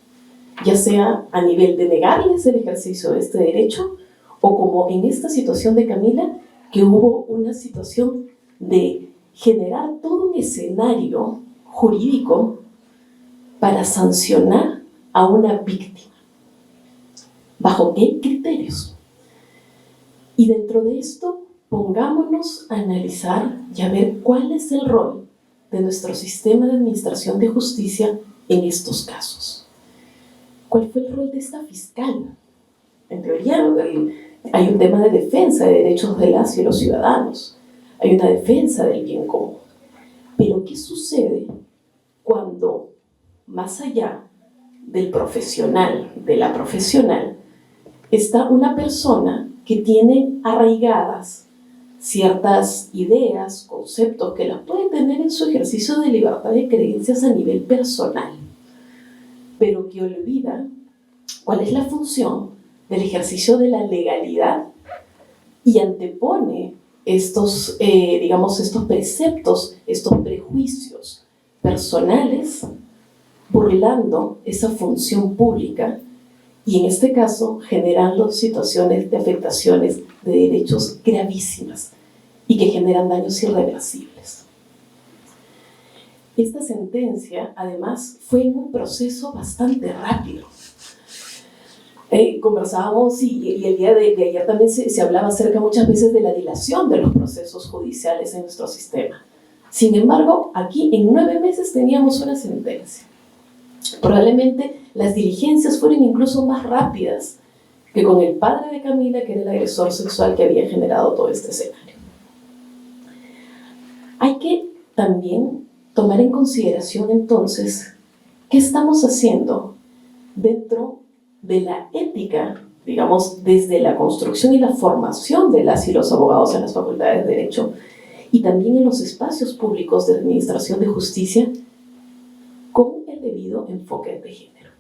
ya sea a nivel de negarles el ejercicio de este derecho o como en esta situación de Camila, que hubo una situación de generar todo un escenario jurídico para sancionar a una víctima. ¿Bajo qué criterios? Y dentro de esto, pongámonos a analizar y a ver cuál es el rol de nuestro sistema de administración de justicia en estos casos. ¿Cuál fue el rol de esta fiscal? En teoría, hay un tema de defensa de derechos de las y los ciudadanos. Hay una defensa del bien común. Pero ¿qué sucede cuando, más allá del profesional, de la profesional, está una persona que tiene arraigadas ciertas ideas, conceptos que las puede tener en su ejercicio de libertad de creencias a nivel personal, pero que olvida cuál es la función del ejercicio de la legalidad y antepone estos preceptos, estos prejuicios personales, burlando esa función pública y en este caso generando situaciones de afectaciones de derechos gravísimas y que generan daños irreversibles. Esta sentencia, además, fue en un proceso bastante rápido. Conversábamos y el día de ayer también se hablaba acerca muchas veces de la dilación de los procesos judiciales en nuestro sistema. Sin embargo, aquí en 9 meses teníamos una sentencia. Probablemente las diligencias fueron incluso más rápidas que con el padre de Camila, que era el agresor sexual que había generado todo este escenario. Hay que también tomar en consideración entonces qué estamos haciendo dentro de la ética, desde la construcción y la formación de las y los abogados en las facultades de Derecho y también en los espacios públicos de administración de justicia con el debido enfoque de género.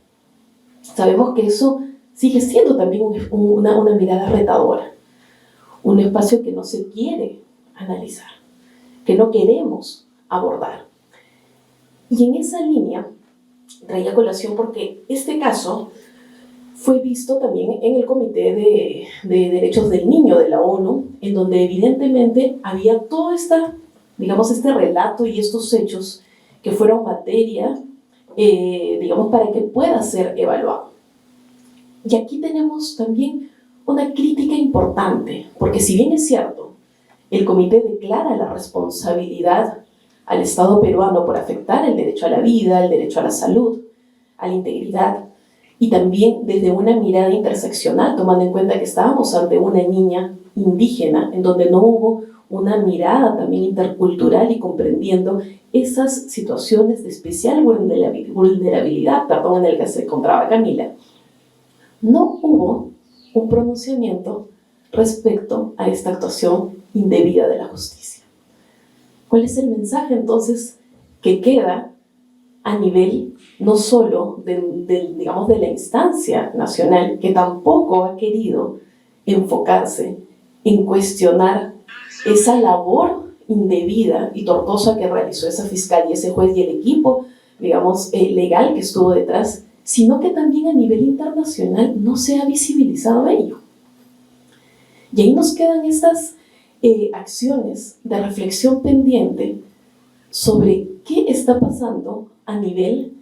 Sabemos que eso sigue siendo también una mirada retadora, un espacio que no se quiere analizar, que no queremos abordar. Y en esa línea, traía colación porque este caso fue visto también en el Comité de Derechos del Niño de la ONU, en donde evidentemente había todo este relato y estos hechos que fueron materia, para que pueda ser evaluado. Y aquí tenemos también una crítica importante, porque si bien es cierto, el comité declara la responsabilidad al Estado peruano por afectar el derecho a la vida, el derecho a la salud, a la integridad, y también desde una mirada interseccional, tomando en cuenta que estábamos ante una niña indígena, en donde no hubo una mirada también intercultural y comprendiendo esas situaciones de especial vulnerabilidad, en el que se encontraba Camila. No hubo un pronunciamiento respecto a esta actuación indebida de la justicia. ¿Cuál es el mensaje entonces que queda a nivel no solo de la instancia nacional, que tampoco ha querido enfocarse en cuestionar esa labor indebida y tortuosa que realizó esa fiscal y ese juez y el equipo, legal que estuvo detrás, sino que también a nivel internacional no se ha visibilizado ello? Y ahí nos quedan estas acciones de reflexión pendiente sobre qué está pasando a nivel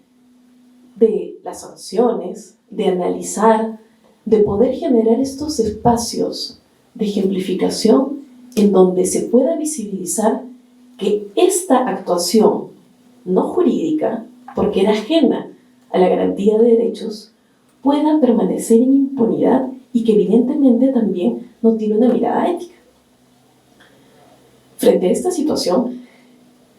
de las sanciones, de analizar, de poder generar estos espacios de ejemplificación en donde se pueda visibilizar que esta actuación no jurídica, porque era ajena a la garantía de derechos, pueda permanecer en impunidad y que evidentemente también no tiene una mirada ética. Frente a esta situación,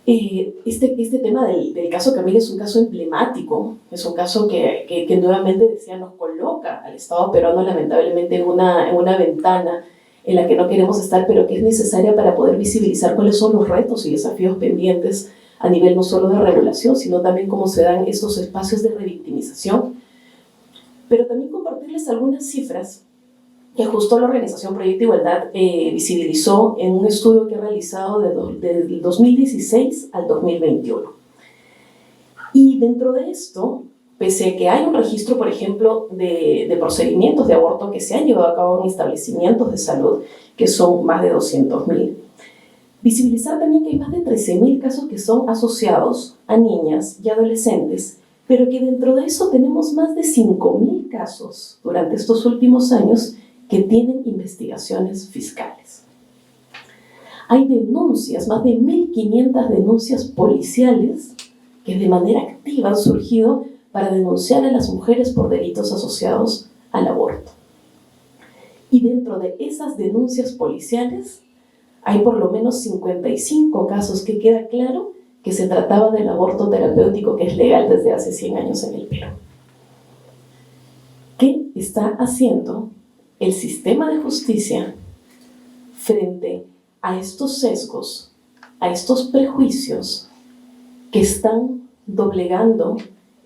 este tema del caso Camila es un caso emblemático, es un caso que nuevamente nos coloca al Estado peruano lamentablemente en una ventana en la que no queremos estar, pero que es necesaria para poder visibilizar cuáles son los retos y desafíos pendientes a nivel no solo de regulación, sino también cómo se dan estos espacios de revictimización. Pero también compartirles algunas cifras que justo la Organización Proyecto Igualdad visibilizó en un estudio que ha realizado del 2016 al 2021. Y dentro de esto, pese a que hay un registro, por ejemplo, de procedimientos de aborto que se han llevado a cabo en establecimientos de salud, que son más de 200.000, visibilizar también que hay más de 13.000 casos que son asociados a niñas y adolescentes, pero que dentro de eso tenemos más de 5.000 casos durante estos últimos años que tienen investigaciones fiscales. Hay denuncias, más de 1.500 denuncias policiales que de manera activa han surgido para denunciar a las mujeres por delitos asociados al aborto. Y dentro de esas denuncias policiales hay por lo menos 55 casos que queda claro que se trataba del aborto terapéutico que es legal desde hace 100 años en el Perú. ¿Qué está haciendo el sistema de justicia frente a estos sesgos, a estos prejuicios que están doblegando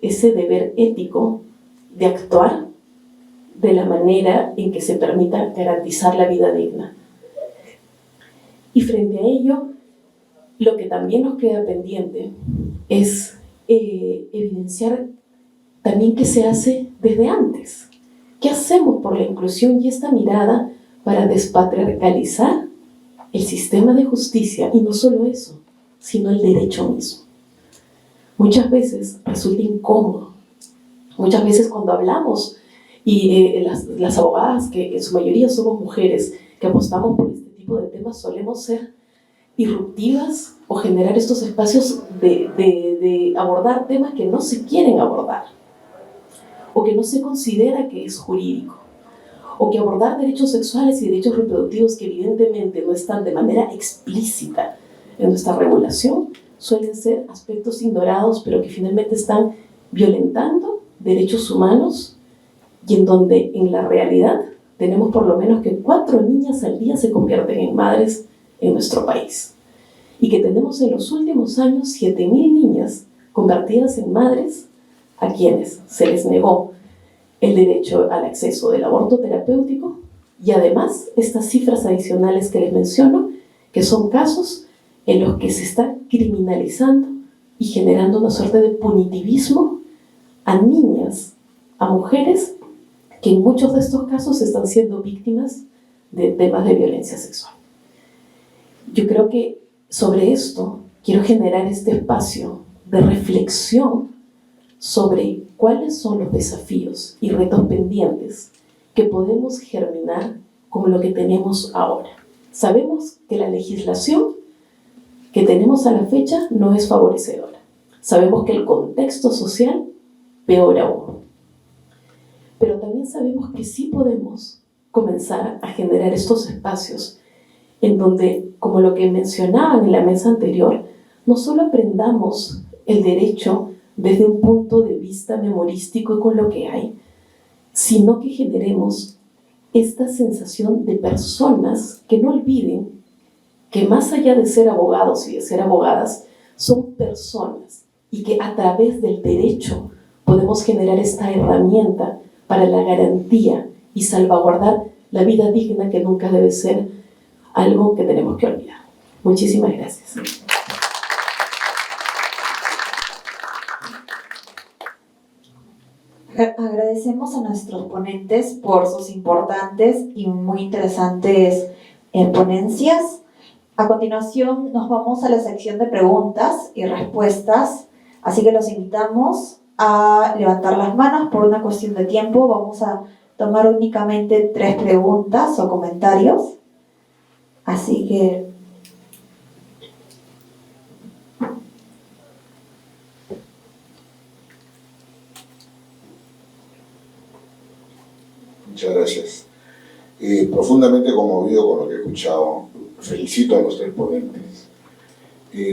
ese deber ético de actuar de la manera en que se permita garantizar la vida digna? Y frente a ello, lo que también nos queda pendiente es evidenciar también qué se hace desde antes. ¿Qué hacemos por la inclusión y esta mirada para despatriarcalizar el sistema de justicia? Y no solo eso, sino el derecho mismo. Muchas veces resulta incómodo. Muchas veces cuando hablamos, y las abogadas, que en su mayoría somos mujeres, que apostamos por este tipo de temas, solemos ser disruptivas o generar estos espacios de abordar temas que no se quieren abordar, o que no se considera que es jurídico, o que abordar derechos sexuales y derechos reproductivos que evidentemente no están de manera explícita en nuestra regulación, suelen ser aspectos ignorados, pero que finalmente están violentando derechos humanos y en donde en la realidad tenemos por lo menos que 4 niñas al día se convierten en madres en nuestro país. Y que tenemos en los últimos años 7.000 niñas convertidas en madres a quienes se les negó el derecho al acceso del aborto terapéutico Y además, estas cifras adicionales que les menciono, que son casos en los que se está criminalizando y generando una suerte de punitivismo a niñas, a mujeres que en muchos de estos casos están siendo víctimas de temas de violencia sexual. Yo creo que sobre esto quiero generar este espacio de reflexión sobre cuáles son los desafíos y retos pendientes que podemos germinar con lo que tenemos ahora. Sabemos que la legislación que tenemos a la fecha no es favorecedora. Sabemos que el contexto social, peor aún. Pero también sabemos que sí podemos comenzar a generar estos espacios en donde, como lo que mencionaban en la mesa anterior, no solo aprendamos el derecho desde un punto de vista memorístico y con lo que hay, sino que generemos esta sensación de personas que no olviden que más allá de ser abogados y de ser abogadas, son personas y que a través del derecho podemos generar esta herramienta para la garantía y salvaguardar la vida digna, que nunca debe ser algo que tenemos que olvidar. Muchísimas gracias. Agradecemos a nuestros ponentes por sus importantes y muy interesantes ponencias. A continuación nos vamos a la sección de preguntas y respuestas, así que los invitamos a levantar las manos por una cuestión de tiempo. Vamos a tomar únicamente 3 preguntas o comentarios, así que muchas gracias. Profundamente conmovido con lo que he escuchado, felicito a los 3 ponentes.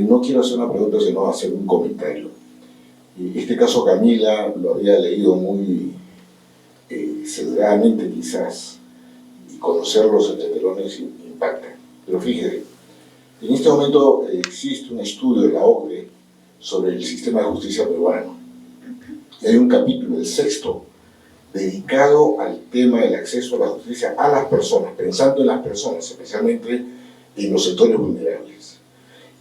No quiero hacer una pregunta, sino hacer un comentario. Este caso Camila lo había leído muy sesgadamente quizás, y conocerlos entre telones impacta. Pero fíjese, en este momento existe un estudio de la OCDE sobre el sistema de justicia peruano. Y hay un capítulo, el 6º, dedicado al tema del acceso a la justicia a las personas, pensando en las personas, especialmente en los sectores vulnerables.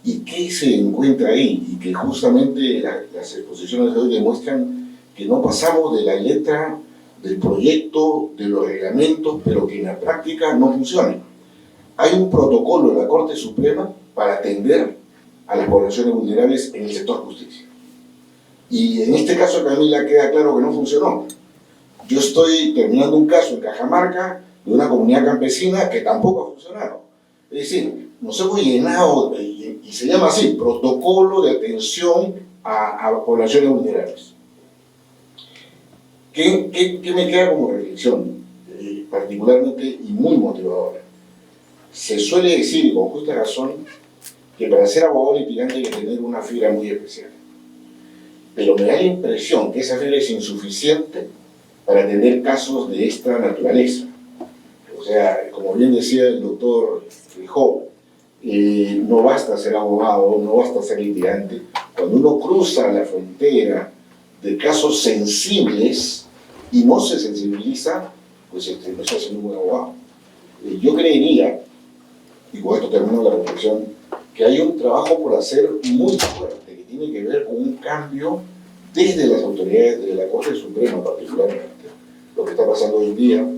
¿Y qué se encuentra ahí? Y que justamente las exposiciones de hoy demuestran que no pasamos de la letra del proyecto, de los reglamentos, pero que en la práctica no funcionan. Hay un protocolo de la Corte Suprema para atender a las poblaciones vulnerables en el sector justicia. Y en este caso de Camila queda claro que no funcionó. Yo estoy terminando un caso en Cajamarca de una comunidad campesina que tampoco ha funcionado. Es decir, nos hemos llenado, y se llama así, protocolo de atención a poblaciones vulnerables. ¿Qué me queda como reflexión, particularmente y muy motivadora? Se suele decir, y con justa razón, que para ser abogado litigante hay que tener una fibra muy especial. Pero me da la impresión que esa fibra es insuficiente para atender casos de esta naturaleza. O sea, como bien decía el doctor Frijó, no basta ser abogado, no basta ser litigante. Cuando uno cruza la frontera de casos sensibles y no se sensibiliza, pues no está siendo un buen abogado. Yo creería, y con esto termino la reflexión, que hay un trabajo por hacer muy fuerte, que tiene que ver con un cambio desde las autoridades de la Corte Suprema particularmente. Lo que está pasando hoy en día,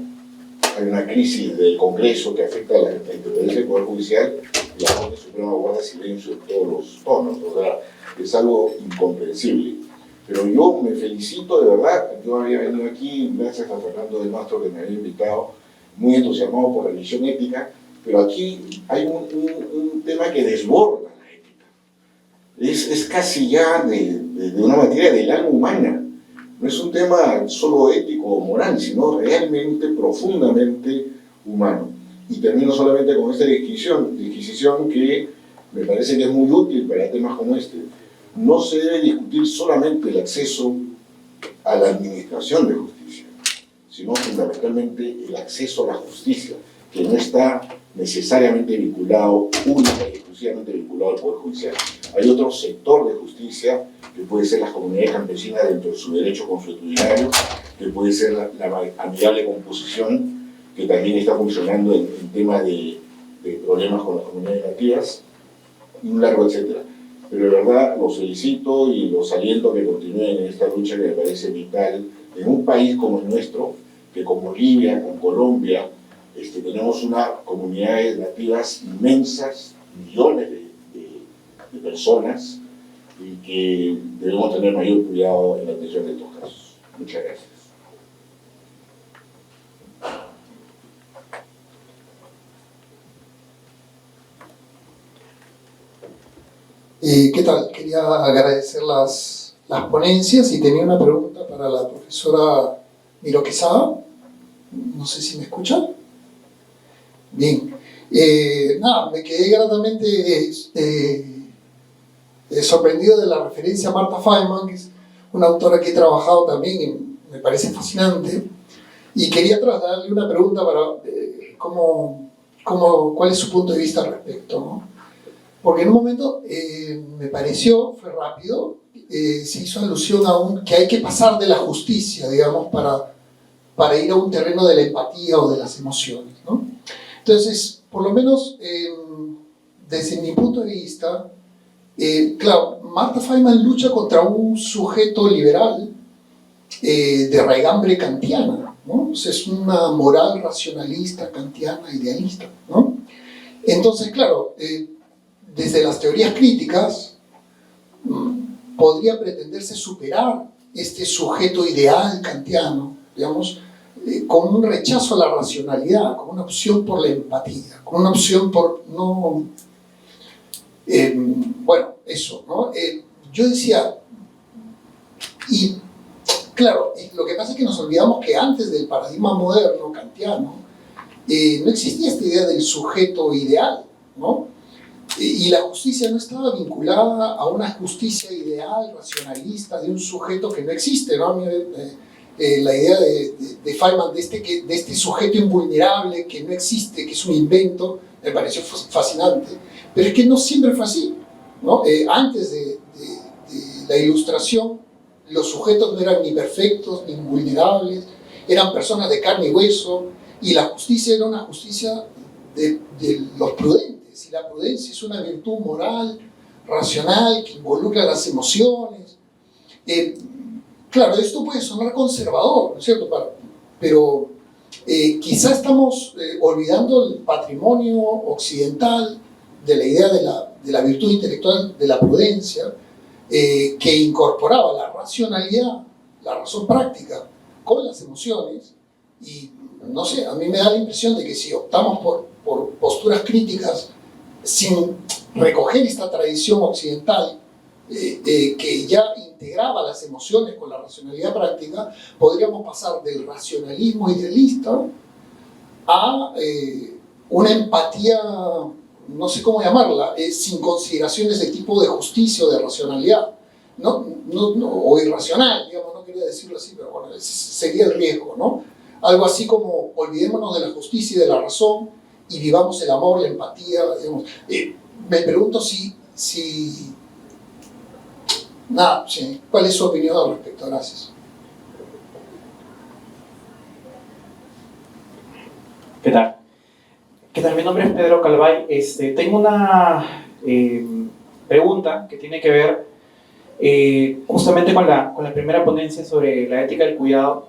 hay una crisis del Congreso que afecta a la independencia del Poder Judicial, y la Corte Suprema guarda silencio en todos los tonos. O sea, es algo incomprensible. Pero yo me felicito de verdad. Yo había venido aquí, gracias a Fernando del Mastro que me había invitado, muy entusiasmado por la religión ética, pero aquí hay un tema que desborda la ética. Es casi ya de una materia del alma humana. No es un tema solo ético o moral, sino realmente, profundamente humano. Y termino solamente con esta disquisición que me parece que es muy útil para temas como este. No se debe discutir solamente el acceso a la administración de justicia, sino fundamentalmente el acceso a la justicia, que no está necesariamente vinculado, única y exclusivamente vinculado al Poder Judicial. Hay otro sector de justicia que puede ser las comunidades campesinas dentro de su derecho consuetudinario, que puede ser la amigable composición, que también está funcionando en temas de problemas con las comunidades nativas, y un largo etcétera. Pero de verdad los felicito y los aliento a que continúen en esta lucha que me parece vital en un país como el nuestro, que con Bolivia, con Colombia, tenemos unas comunidades nativas inmensas, millones de personas, y que debemos tener mayor cuidado en la atención de estos casos. Muchas gracias. ¿Qué tal? Quería agradecer las ponencias y tenía una pregunta para la profesora Miro Quesada. No sé si me escucha. Bien. Nada, me quedé gratamente sorprendido de la referencia a Marta Feynman, que es una autora que he trabajado también y me parece fascinante. Y quería trasladarle una pregunta para cuál es su punto de vista al respecto, ¿no? Porque en un momento me pareció, fue rápido, se hizo alusión a que hay que pasar de la justicia, digamos, para ir a un terreno de la empatía o de las emociones, ¿no? Entonces, por lo menos, desde mi punto de vista, claro, Marta Feynman lucha contra un sujeto liberal de raigambre kantiana, ¿no? O sea, es una moral racionalista, kantiana, idealista, ¿no? Entonces, claro, desde las teorías críticas podría pretenderse superar este sujeto ideal kantiano, digamos, con un rechazo a la racionalidad, con una opción por la empatía, con una opción por no... bueno, eso, ¿no? Yo decía, y claro, lo que pasa es que nos olvidamos que antes del paradigma moderno kantiano no existía esta idea del sujeto ideal, ¿no? Y la justicia no estaba vinculada a una justicia ideal, racionalista, de un sujeto que no existe, ¿no? La idea de Feynman, de este sujeto invulnerable que no existe, que es un invento, me pareció fascinante. Pero es que no siempre fue así, ¿no? Antes de la Ilustración, los sujetos no eran ni perfectos, ni invulnerables, eran personas de carne y hueso, y la justicia era una justicia de los prudentes. Y la prudencia es una virtud moral, racional, que involucra las emociones. Claro, esto puede sonar conservador, ¿no es cierto? Pero quizá estamos olvidando el patrimonio occidental de la idea de la virtud intelectual de la prudencia, que incorporaba la racionalidad, la razón práctica, con las emociones. Y no sé, a mí me da la impresión de que si optamos por posturas críticas sin recoger esta tradición occidental que ya integraba las emociones con la racionalidad práctica, podríamos pasar del racionalismo idealista a una empatía, no sé cómo llamarla, sin consideraciones de tipo de justicia o de racionalidad, o irracional, digamos, no quería decirlo así, pero bueno, ese sería el riesgo, ¿no? Algo así como olvidémonos de la justicia y de la razón y vivamos el amor, la empatía, digamos. Me pregunto ¿cuál es su opinión al respecto? Gracias. ¿Qué tal? ¿Qué tal? Mi nombre es Pedro Calvay. Tengo una pregunta que tiene que ver justamente con la primera ponencia sobre la ética del cuidado,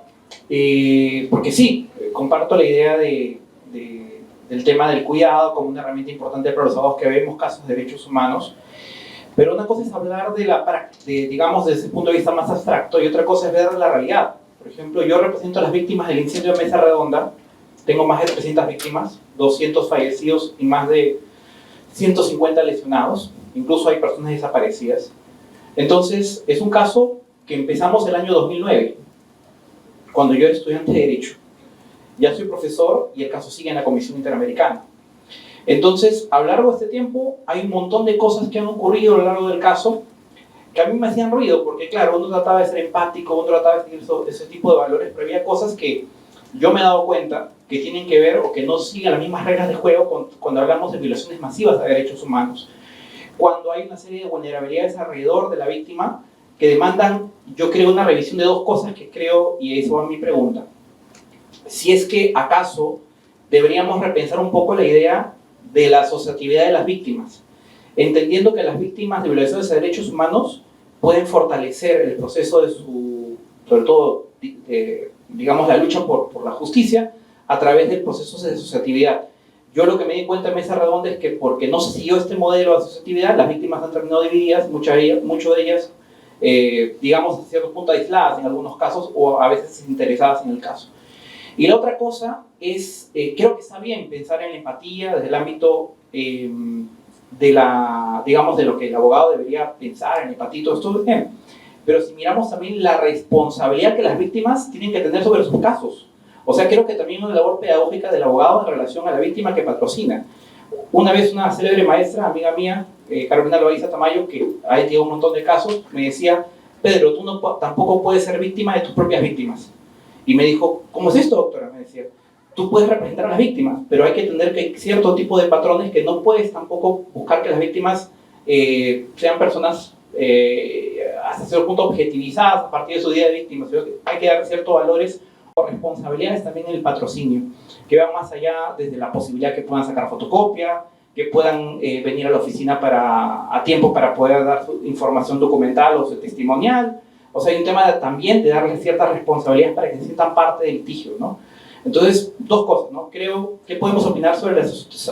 porque sí, comparto la idea del tema del cuidado como una herramienta importante para los abogados que vemos casos de derechos humanos, pero una cosa es hablar digamos, desde ese punto de vista más abstracto, y otra cosa es ver la realidad. Por ejemplo, yo represento a las víctimas del incendio de Mesa Redonda. Tengo más de 300 víctimas, 200 fallecidos y más de 150 lesionados. Incluso hay personas desaparecidas. Entonces, es un caso que empezamos el año 2009, cuando yo era estudiante de Derecho. Ya soy profesor y el caso sigue en la Comisión Interamericana. Entonces, a lo largo de este tiempo, hay un montón de cosas que han ocurrido a lo largo del caso que a mí me hacían ruido, porque claro, uno trataba de ser empático, uno trataba de seguir ese tipo de valores, pero había cosas que yo me he dado cuenta que tienen que ver o que no siguen las mismas reglas de juego cuando hablamos de violaciones masivas de derechos humanos. Cuando hay una serie de vulnerabilidades alrededor de la víctima que demandan, yo creo, una revisión de dos cosas que creo, y eso va mi pregunta. Si es que acaso deberíamos repensar un poco la idea de la asociatividad de las víctimas, entendiendo que las víctimas de violaciones de derechos humanos pueden fortalecer el proceso de su, sobre todo, digamos, la lucha por la justicia a través del proceso de asociatividad. Yo lo que me di cuenta en Mesa Redonda es que porque no se siguió este modelo de asociatividad, las víctimas han terminado divididas, muchas de ellas digamos, a cierto punto aisladas en algunos casos o a veces desinteresadas en el caso. Y la otra cosa es, creo que está bien pensar en la empatía desde el ámbito de digamos, de lo que el abogado debería pensar en empatía y todo esto bien. Pero si miramos también la responsabilidad que las víctimas tienen que tener sobre sus casos, o sea, creo que también una labor pedagógica del abogado en relación a la víctima que patrocina. Una vez una célebre maestra, amiga mía, Carolina Loaiza Tamayo, que ha tenido un montón de casos, me decía: Pedro, tú tampoco puedes ser víctima de tus propias víctimas. Y me dijo: ¿cómo es esto, doctora? Me decía: tú puedes representar a las víctimas, pero hay que entender que hay cierto tipo de patrones que no puedes tampoco buscar que las víctimas sean personas hasta cierto punto objetivizadas a partir de su día de víctimas. Hay que dar ciertos valores o responsabilidades también en el patrocinio, que van más allá desde la posibilidad que puedan sacar fotocopia, que puedan venir a la oficina a tiempo para poder dar su información documental o su testimonial. O sea, hay un tema también de darles ciertas responsabilidades para que se sientan parte del litigio, ¿no? Entonces, dos cosas, ¿no? Creo que podemos opinar sobre la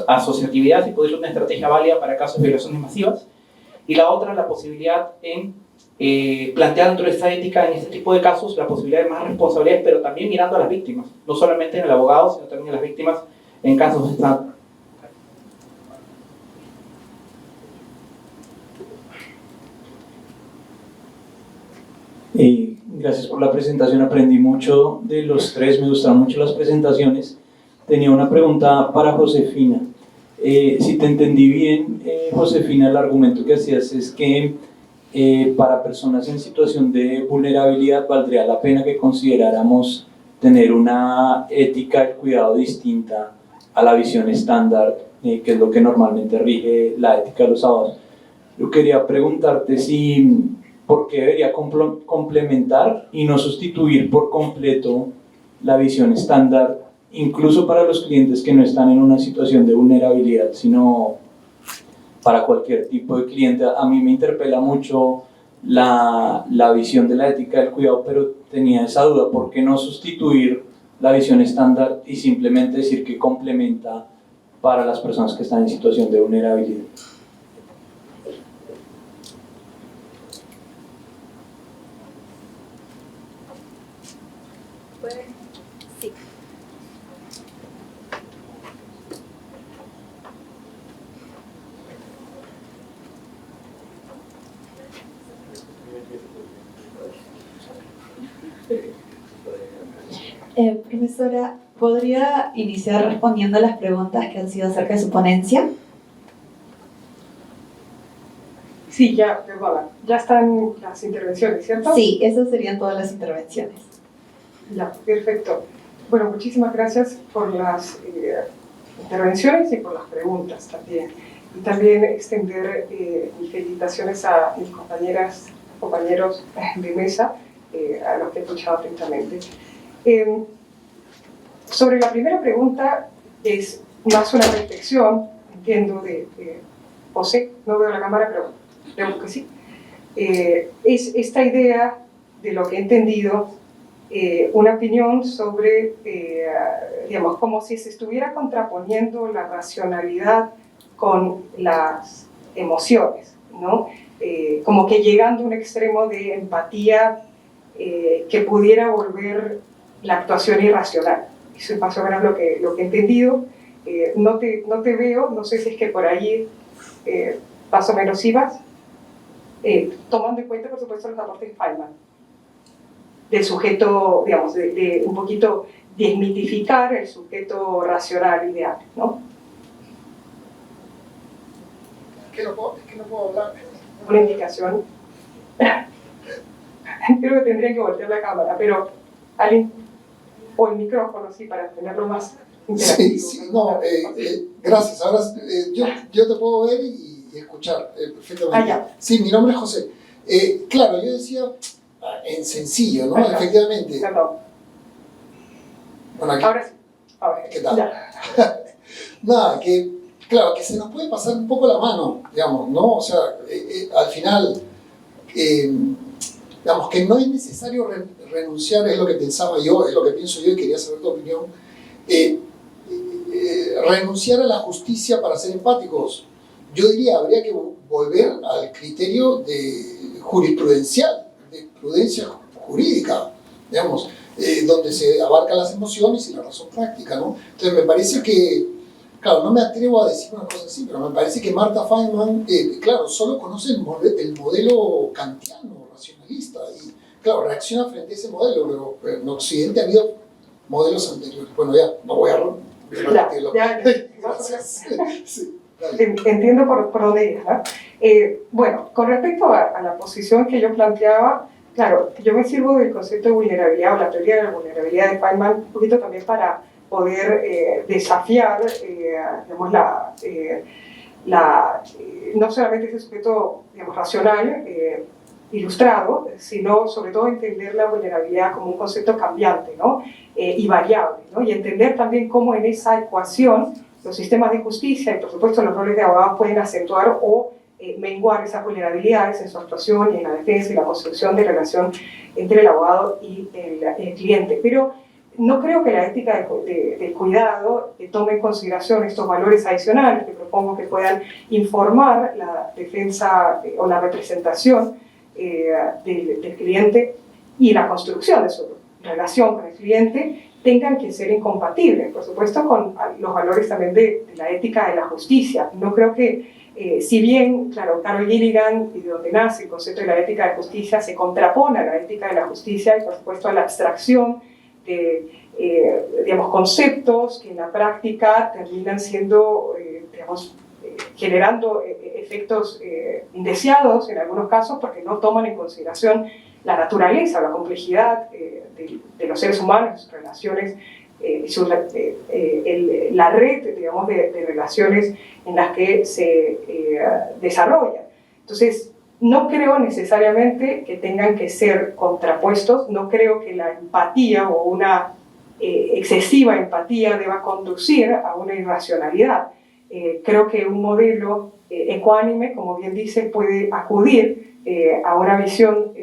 asociatividad, si puede ser una estrategia válida para casos de violaciones masivas, y la otra, la posibilidad en plantear dentro de esta ética en este tipo de casos la posibilidad de más responsabilidades, pero también mirando a las víctimas, no solamente en el abogado, sino también en las víctimas en casos de esta. Gracias por la presentación, aprendí mucho de los tres, me gustaron mucho las presentaciones. Tenía una pregunta para Josefina. Si te entendí bien, Josefina, el argumento que hacías es que para personas en situación de vulnerabilidad valdría la pena que consideráramos tener una ética del cuidado distinta a la visión estándar, que es lo que normalmente rige la ética de los abogados. Yo quería preguntarte por qué debería complementar y no sustituir por completo la visión estándar, incluso para los clientes que no están en una situación de vulnerabilidad, sino para cualquier tipo de cliente. A mí me interpela mucho la visión de la ética del cuidado, pero tenía esa duda: ¿por qué no sustituir la visión estándar y simplemente decir que complementa para las personas que están en situación de vulnerabilidad? Sí. Profesora, ¿podría iniciar respondiendo a las preguntas que han sido acerca de su ponencia? Sí, ya, perdona. Ya están las intervenciones, ¿cierto? Sí, esas serían todas las intervenciones. Ya, perfecto. Bueno, muchísimas gracias por las intervenciones y por las preguntas también. Y también extender mis felicitaciones a mis compañeros de mesa, a los que he escuchado atentamente. Sobre la primera pregunta, es más una reflexión, entiendo, de José, no veo la cámara, pero creo que sí. Es esta idea de lo que he entendido, una opinión sobre, digamos, como si se estuviera contraponiendo la racionalidad con las emociones, ¿no? Como que llegando a un extremo de empatía que pudiera volver la actuación irracional. Eso es más o menos lo que he entendido. No te veo, no sé si es que por ahí más o menos ibas, tomando en cuenta, por supuesto, los aportes de Feynman, del sujeto, digamos, de un poquito desmitificar el sujeto racional ideal, ¿no? Es que no puedo hablar. Una indicación. Creo que tendría que voltear la cámara, pero alguien, o el micrófono, sí, para tenerlo más interactivo. Sí, no, gracias. Ahora yo te puedo ver y escuchar perfectamente. Ah, ya. Sí, mi nombre es José. Claro, yo decía en sencillo, ¿no? Ajá. Efectivamente. Perdón. Bueno, aquí. Ahora sí. A ver, ¿Qué tal? ya. Nada, que claro, que se nos puede pasar un poco la mano, digamos, ¿no? O sea, al final, digamos, que no es necesario renunciar, es lo que pensaba yo, es lo que pienso yo y quería saber tu opinión. Renunciar a la justicia para ser empáticos. Yo diría, habría que volver al criterio de jurisprudencial, de prudencia jurídica, digamos, donde se abarcan las emociones y la razón práctica, ¿no? Entonces me parece que, claro, no me atrevo a decir una cosa así, pero me parece que Marta Feynman, claro, solo conoce el modelo kantiano, racionalista, y claro, reacciona frente a ese modelo, pero en Occidente ha habido modelos anteriores. Bueno, ya, no voy a repetirlo. Gracias. Sí. Entiendo por dónde ibas, ¿no? Bueno, con respecto a la posición que yo planteaba, claro, yo me sirvo del concepto de vulnerabilidad o la teoría de la vulnerabilidad de Feynman un poquito también para poder desafiar, digamos, no solamente ese sujeto, digamos, racional, ilustrado, sino sobre todo entender la vulnerabilidad como un concepto cambiante, ¿no? Y variable, ¿no? Y entender también cómo en esa ecuación los sistemas de justicia y por supuesto los roles de abogados pueden acentuar o menguar esas vulnerabilidades en su actuación y en la defensa y la construcción de relación entre el abogado y el cliente. Pero no creo que la ética del cuidado tome en consideración estos valores adicionales que propongo que puedan informar la defensa o la representación del cliente y la construcción de su relación con el cliente tengan que ser incompatibles, por supuesto, con los valores también de la ética de la justicia. No creo que, si bien, claro, Carol Gilligan, y de donde nace el concepto de la ética de justicia, se contrapone a la ética de la justicia y, por supuesto, a la abstracción de, digamos, conceptos que en la práctica terminan siendo, digamos, generando efectos indeseados en algunos casos porque no toman en consideración la naturaleza, la complejidad de los seres humanos, sus relaciones, la red, digamos, de relaciones en las que se desarrollan. Entonces, no creo necesariamente que tengan que ser contrapuestos, no creo que la empatía o una excesiva empatía deba conducir a una irracionalidad. Creo que un modelo ecuánime, como bien dice, puede acudir a una visión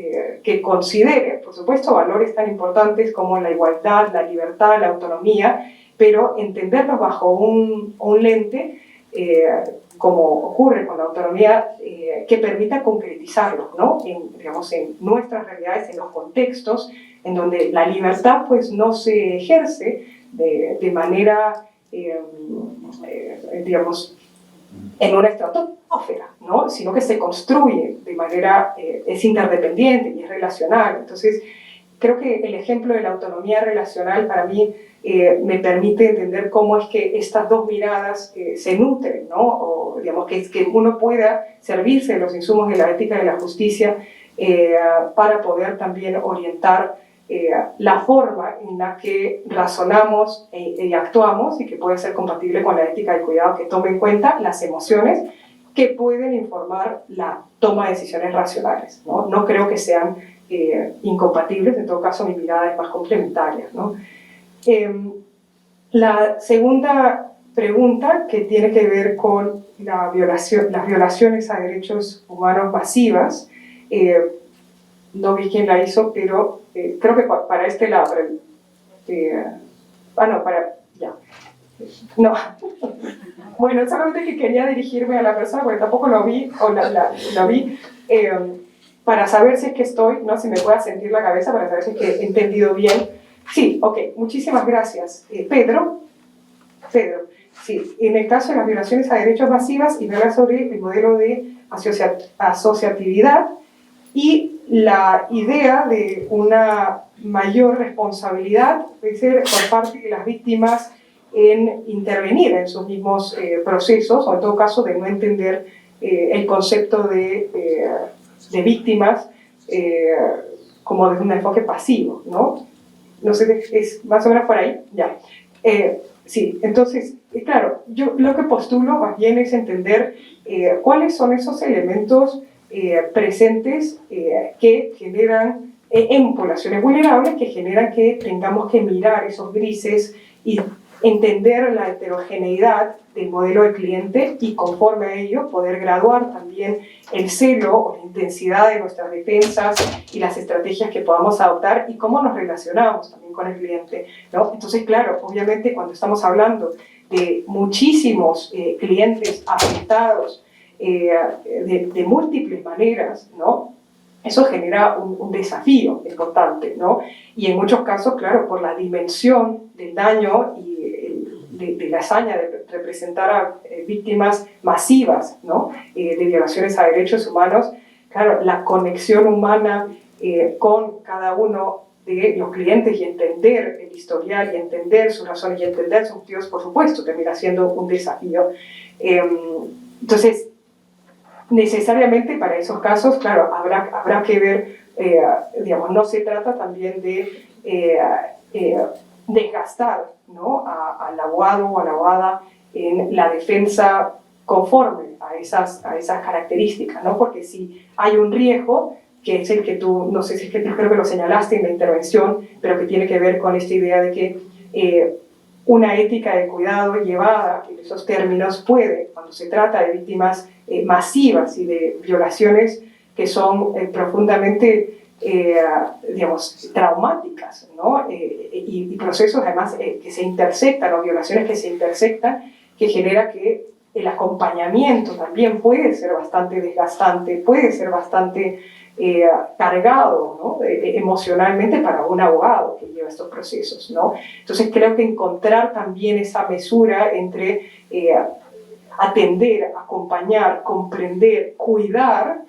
que considere, por supuesto, valores tan importantes como la igualdad, la libertad, la autonomía, pero entenderlos bajo un lente, como ocurre con la autonomía, que permita concretizarlos, ¿no? Digamos, en nuestras realidades, en los contextos en donde la libertad pues, no se ejerce de manera, digamos, en una estratosfera, ¿no? Sino que se construye de manera, es interdependiente y es relacional. Entonces, creo que el ejemplo de la autonomía relacional para mí me permite entender cómo es que estas dos miradas se nutren, ¿no? O, digamos, que uno pueda servirse de los insumos de la ética y de la justicia para poder también orientar la forma en la que razonamos y actuamos y que puede ser compatible con la ética del cuidado, que tome en cuenta las emociones que pueden informar la toma de decisiones racionales, ¿no? No creo que sean incompatibles, en todo caso mi mirada es más complementaria, ¿no? La segunda pregunta, que tiene que ver con las violaciones a derechos humanos masivas, no vi quién la hizo, pero creo que para este lado, no, bueno, solamente que quería dirigirme a la persona porque tampoco lo vi, o la vi, para saber si es que estoy, no, si me pueda sentir la cabeza para saber si es que he entendido bien. Sí, ok, muchísimas gracias. Pedro, sí, en el caso de las violaciones a derechos masivas, y habla sobre el modelo de asociatividad y la idea de una mayor responsabilidad, puede ser por parte de las víctimas en intervenir en sus mismos procesos, o en todo caso de no entender el concepto de víctimas como desde un enfoque pasivo, ¿no? No sé, es más o menos por ahí, ya. Sí, entonces, claro, yo lo que postulo más bien es entender cuáles son esos elementos presentes que generan, en poblaciones vulnerables, que generan que tengamos que mirar esos grises y entender la heterogeneidad del modelo del cliente y conforme a ello poder graduar también el celo o la intensidad de nuestras defensas y las estrategias que podamos adoptar y cómo nos relacionamos también con el cliente, ¿no? Entonces, claro, obviamente cuando estamos hablando de muchísimos clientes afectados de múltiples maneras, ¿no? Eso genera un desafío importante, ¿no? Y en muchos casos, claro, por la dimensión del daño y de la hazaña de representar a víctimas masivas, ¿no? De violaciones a derechos humanos, claro, la conexión humana con cada uno de los clientes y entender el historial y entender sus razones y entender sus motivos, por supuesto, termina siendo un desafío. Entonces, necesariamente para esos casos, claro, habrá que ver, digamos, no se trata también de desgastar, ¿no? al abogado o a la abogada en la defensa conforme a esas características, ¿no? Porque si hay un riesgo, que es el que tú, no sé si es que creo que lo señalaste en la intervención, pero que tiene que ver con esta idea de que una ética de cuidado llevada en esos términos puede, cuando se trata de víctimas masivas y de violaciones que son profundamente, digamos, traumáticas, ¿no? Y procesos además que se intersectan, o violaciones que se intersectan, que genera que el acompañamiento también puede ser bastante desgastante, puede ser bastante cargado, ¿no? Emocionalmente para un abogado que lleva estos procesos, ¿no? Entonces creo que encontrar también esa mesura entre atender, acompañar, comprender, cuidar,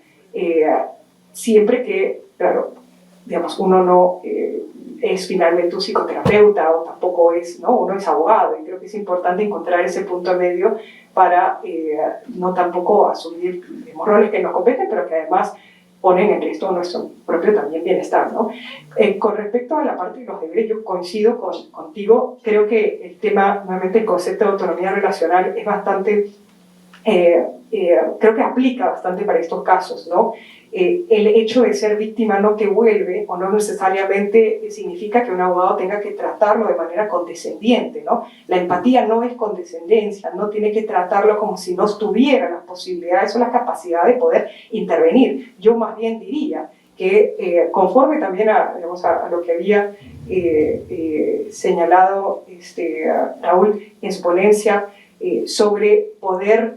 siempre que, claro, digamos, uno no es finalmente un psicoterapeuta o tampoco es, ¿no? Uno es abogado, y creo que es importante encontrar ese punto medio para no tampoco asumir, digamos, roles que nos competen, pero que además ponen en riesgo nuestro propio también bienestar, ¿no? Con respecto a la parte de los deberes, yo coincido contigo, creo que el tema, nuevamente el concepto de autonomía relacional es bastante, creo que aplica bastante para estos casos, ¿no? El hecho de ser víctima no te vuelve, o no necesariamente significa que un abogado tenga que tratarlo de manera condescendiente, ¿no? La empatía no es condescendencia, no tiene que tratarlo como si no tuviera las posibilidades o la capacidad de poder intervenir. Yo más bien diría que conforme también digamos, a lo que había señalado Raúl en su ponencia sobre poder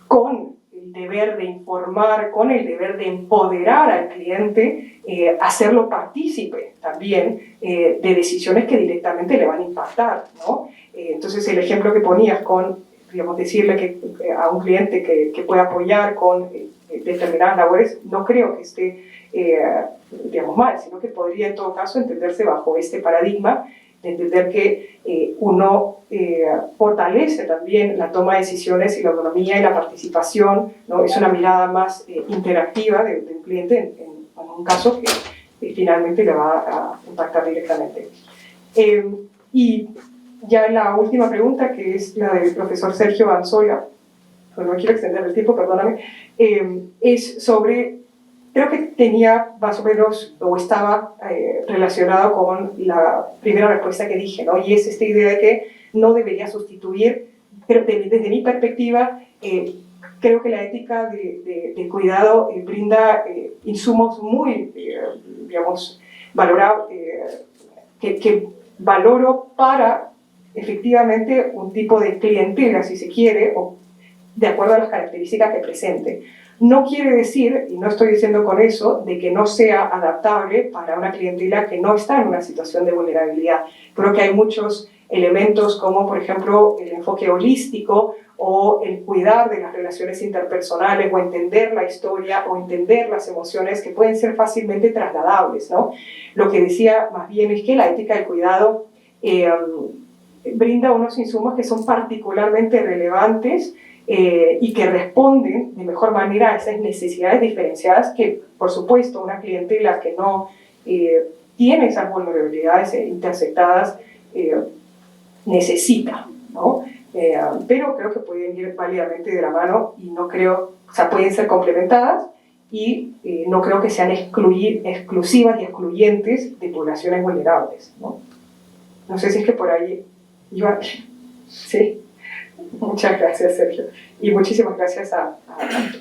con el deber de informar, con el deber de empoderar al cliente, hacerlo partícipe también de decisiones que directamente le van a impactar, ¿no? Entonces el ejemplo que ponías con, digamos, decirle que a un cliente que puede apoyar con determinadas labores, no creo que esté, digamos, mal, sino que podría en todo caso entenderse bajo este paradigma de entender que uno fortalece también la toma de decisiones y la autonomía y la participación, ¿no? Es una mirada más interactiva de un cliente en un caso que finalmente le va a impactar directamente. Y ya la última pregunta, que es la del profesor Sergio Anzola, no me quiero extender el tiempo, perdóname, es sobre, creo que tenía más o menos, o estaba relacionado con la primera respuesta que dije, ¿no? Y es esta idea de que no debería sustituir, pero desde mi perspectiva, creo que la ética de cuidado brinda insumos muy, digamos, valorados, que valoro para efectivamente un tipo de clientela, si se quiere, o de acuerdo a las características que presente. No quiere decir, y no estoy diciendo con eso, de que no sea adaptable para una clientela que no está en una situación de vulnerabilidad. Creo que hay muchos elementos como, por ejemplo, el enfoque holístico o el cuidar de las relaciones interpersonales o entender la historia o entender las emociones que pueden ser fácilmente trasladables, ¿no? Lo que decía más bien es que la ética del cuidado brinda unos insumos que son particularmente relevantes y que responden de mejor manera a esas necesidades diferenciadas que, por supuesto, una clientela que no tiene esas vulnerabilidades intersectadas necesita, ¿no? Pero creo que pueden ir válidamente de la mano y no creo, o sea, pueden ser complementadas y no creo que sean exclusivas y excluyentes de poblaciones vulnerables, ¿no? No sé si es que por ahí iba. Sí. Muchas gracias, Sergio. Y muchísimas gracias a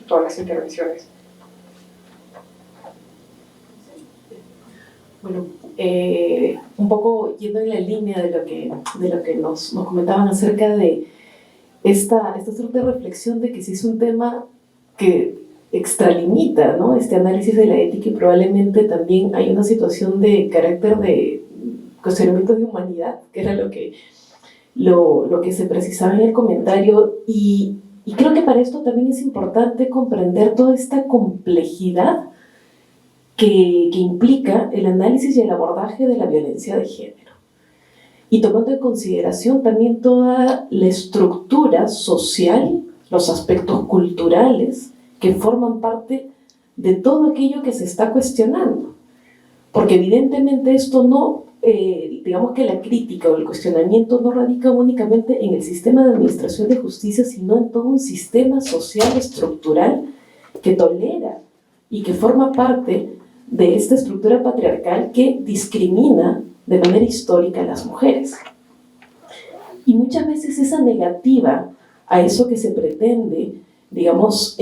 todas las intervenciones. Bueno, un poco yendo en la línea de lo que nos comentaban acerca de esta suerte de reflexión de que sí es un tema que extralimita, ¿no?, este análisis de la ética, y probablemente también hay una situación de carácter de cuestionamiento de humanidad, que era lo que se precisaba en el comentario, y creo que para esto también es importante comprender toda esta complejidad que implica el análisis y el abordaje de la violencia de género, y tomando en consideración también toda la estructura social, los aspectos culturales que forman parte de todo aquello que se está cuestionando. Porque evidentemente esto no, digamos que la crítica o el cuestionamiento no radica únicamente en el sistema de administración de justicia, sino en todo un sistema social estructural que tolera y que forma parte de esta estructura patriarcal que discrimina de manera histórica a las mujeres. Y muchas veces esa negativa a eso que se pretende, digamos,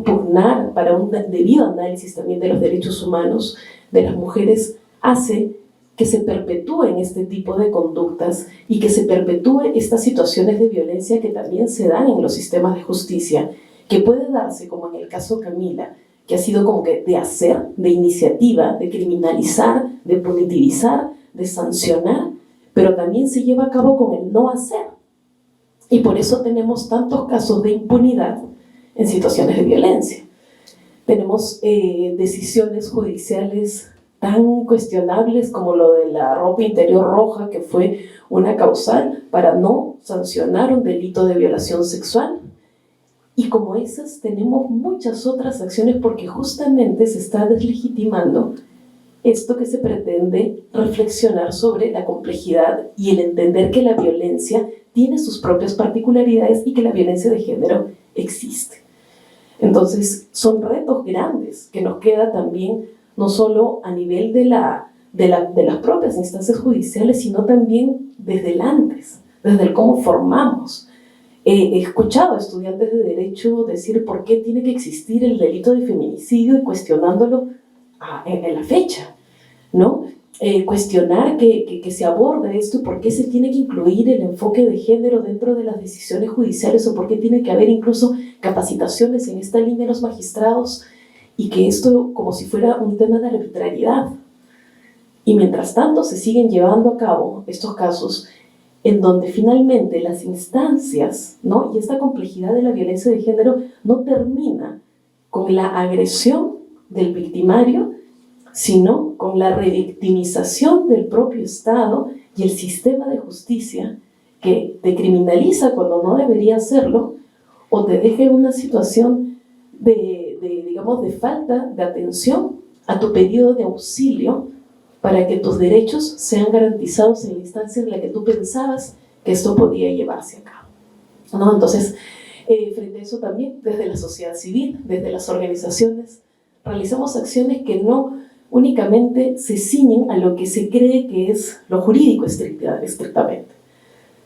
pugnar para un debido análisis también de los derechos humanos de las mujeres, hace que se perpetúen este tipo de conductas y que se perpetúen estas situaciones de violencia que también se dan en los sistemas de justicia, que puede darse, como en el caso Camila, que ha sido como que de hacer, de iniciativa, de criminalizar, de punitivizar, de sancionar, pero también se lleva a cabo con el no hacer. Y por eso tenemos tantos casos de impunidad en situaciones de violencia. Tenemos decisiones judiciales tan cuestionables como lo de la ropa interior roja, que fue una causal para no sancionar un delito de violación sexual. Y como esas tenemos muchas otras acciones, porque justamente se está deslegitimando esto que se pretende reflexionar sobre la complejidad y el entender que la violencia tiene sus propias particularidades y que la violencia de género existe. Entonces, son retos grandes que nos queda también, no solo a nivel de las propias instancias judiciales, sino también desde el antes, desde el cómo formamos. He escuchado a estudiantes de Derecho decir por qué tiene que existir el delito de feminicidio y cuestionándolo en la fecha, ¿no? Cuestionar que se aborde esto, por qué se tiene que incluir el enfoque de género dentro de las decisiones judiciales, o por qué tiene que haber incluso capacitaciones en esta línea de los magistrados, y que esto como si fuera un tema de arbitrariedad. Y mientras tanto se siguen llevando a cabo estos casos en donde finalmente las instancias, ¿no?, y esta complejidad de la violencia de género no termina con la agresión del victimario, sino con la revictimización del propio Estado y el sistema de justicia, que te criminaliza cuando no debería hacerlo, o te deja en una situación de falta de atención a tu pedido de auxilio para que tus derechos sean garantizados en la instancia en la que tú pensabas que esto podía llevarse a cabo, ¿no? Entonces, frente a eso también, desde la sociedad civil, desde las organizaciones, realizamos acciones que no únicamente se ciñen a lo que se cree que es lo jurídico estrictamente,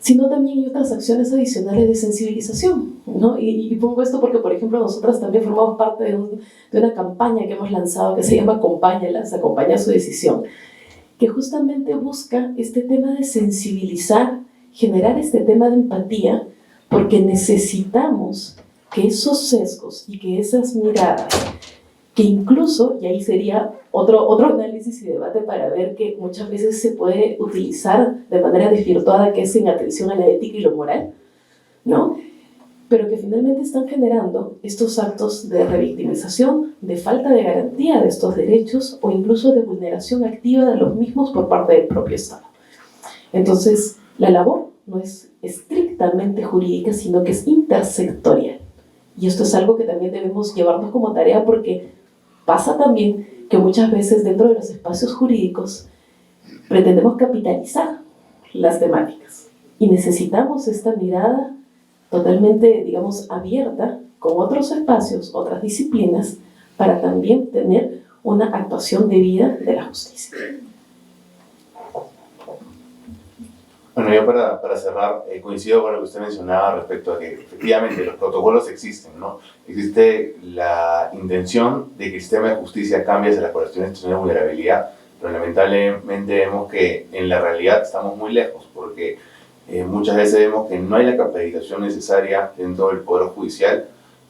sino también hay otras acciones adicionales de sensibilización, ¿no? Y pongo esto porque, por ejemplo, nosotras también formamos parte de una campaña que hemos lanzado que se llama Acompáñalas, acompaña su decisión, que justamente busca este tema de sensibilizar, generar este tema de empatía, porque necesitamos que esos sesgos y que esas miradas, que incluso, y ahí sería otro análisis y debate para ver que muchas veces se puede utilizar de manera desvirtuada, que es en atención a la ética y lo moral, ¿no? Pero que finalmente están generando estos actos de revictimización, de falta de garantía de estos derechos, o incluso de vulneración activa de los mismos por parte del propio Estado. Entonces, la labor no es estrictamente jurídica, sino que es intersectorial. Y esto es algo que también debemos llevarnos como tarea, porque pasa también que muchas veces dentro de los espacios jurídicos pretendemos capitalizar las temáticas y necesitamos esta mirada totalmente, digamos, abierta con otros espacios, otras disciplinas, para también tener una actuación debida de la justicia. Bueno, yo para cerrar, coincido con lo que usted mencionaba respecto a que efectivamente los protocolos existen, ¿no? Existe la intención de que el sistema de justicia cambie hacia las poblaciones en situación de vulnerabilidad, pero lamentablemente vemos que en la realidad estamos muy lejos, porque muchas veces vemos que no hay la capacitación necesaria dentro del Poder Judicial,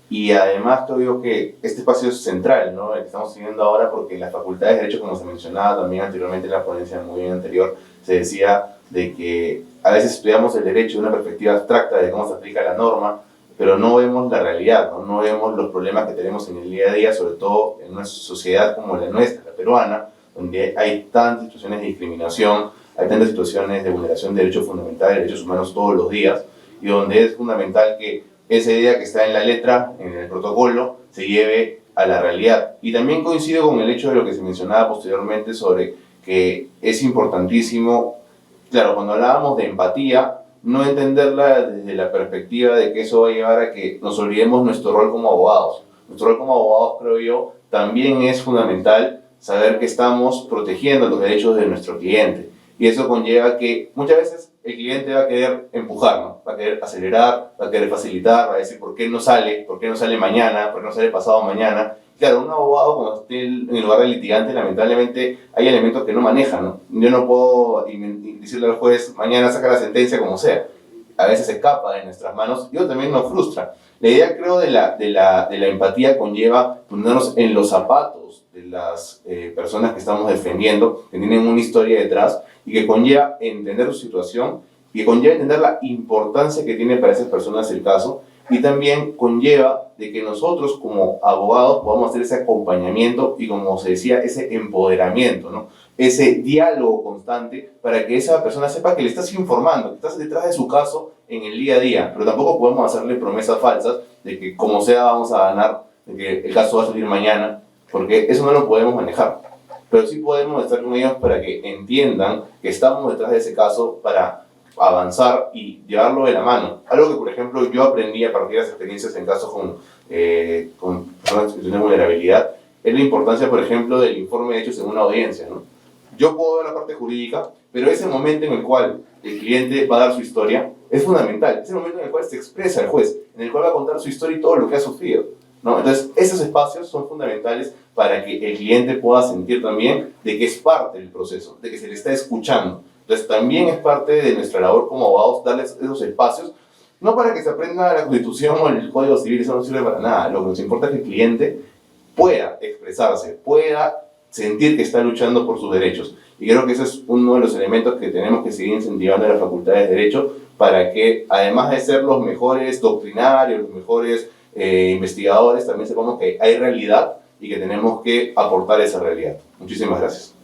y además creo que este espacio es central, ¿no? El que estamos teniendo ahora, porque en las facultades de Derecho, como se mencionaba también anteriormente en la ponencia muy bien anterior, se decía de que a veces estudiamos el derecho de una perspectiva abstracta de cómo se aplica la norma, pero no vemos la realidad, ¿no? No vemos los problemas que tenemos en el día a día, sobre todo en una sociedad como la nuestra, la peruana, donde hay tantas situaciones de discriminación, hay tantas situaciones de vulneración de derechos fundamentales, de derechos humanos todos los días, y donde es fundamental que esa idea que está en la letra, en el protocolo, se lleve a la realidad. Y también coincido con el hecho de lo que se mencionaba posteriormente sobre que es importantísimo, claro, cuando hablábamos de empatía, no entenderla desde la perspectiva de que eso va a llevar a que nos olvidemos nuestro rol como abogados. Nuestro rol como abogados, creo yo, también es fundamental saber que estamos protegiendo los derechos de nuestro cliente. Y eso conlleva que muchas veces el cliente va a querer empujar, ¿no? Va a querer acelerar, va a querer facilitar, va a decir ¿por qué no sale mañana? ¿Por qué no sale pasado mañana? Claro, un abogado cuando esté en el lugar del litigante, lamentablemente hay elementos que no maneja, ¿no? Yo no puedo decirle al juez mañana saca la sentencia como sea. A veces se escapa de nuestras manos y eso también nos frustra. La idea, creo, de la empatía conlleva ponernos en los zapatos de las personas que estamos defendiendo, que tienen una historia detrás, y que conlleva entender su situación, y que conlleva entender la importancia que tiene para esas personas el caso, y también conlleva de que nosotros como abogados podamos hacer ese acompañamiento y, como se decía, ese empoderamiento, ¿no? Ese diálogo constante para que esa persona sepa que le estás informando, que estás detrás de su caso en el día a día, pero tampoco podemos hacerle promesas falsas de que como sea vamos a ganar, de que el caso va a salir mañana, porque eso no lo podemos manejar. Pero sí podemos estar con ellos para que entiendan que estamos detrás de ese caso para avanzar y llevarlo de la mano. Algo que, por ejemplo, yo aprendí a partir de las experiencias en casos con personas en situación de vulnerabilidad, es la importancia, por ejemplo, del informe de hechos en una audiencia, ¿no? Yo puedo ver la parte jurídica, pero ese momento en el cual el cliente va a dar su historia es fundamental. Es el momento en el cual se expresa el juez, en el cual va a contar su historia y todo lo que ha sufrido, ¿no? Entonces, esos espacios son fundamentales para que el cliente pueda sentir también de que es parte del proceso, de que se le está escuchando. Entonces, también es parte de nuestra labor como abogados darles esos espacios, no para que se aprenda la Constitución o el Código Civil, eso no sirve para nada. Lo que nos importa es que el cliente pueda expresarse, pueda sentir que está luchando por sus derechos. Y creo que ese es uno de los elementos que tenemos que seguir incentivando en las facultades de Derecho para que, además de ser los mejores doctrinarios, los mejores investigadores, también sepamos que hay realidad y que tenemos que aportar esa realidad. Muchísimas gracias.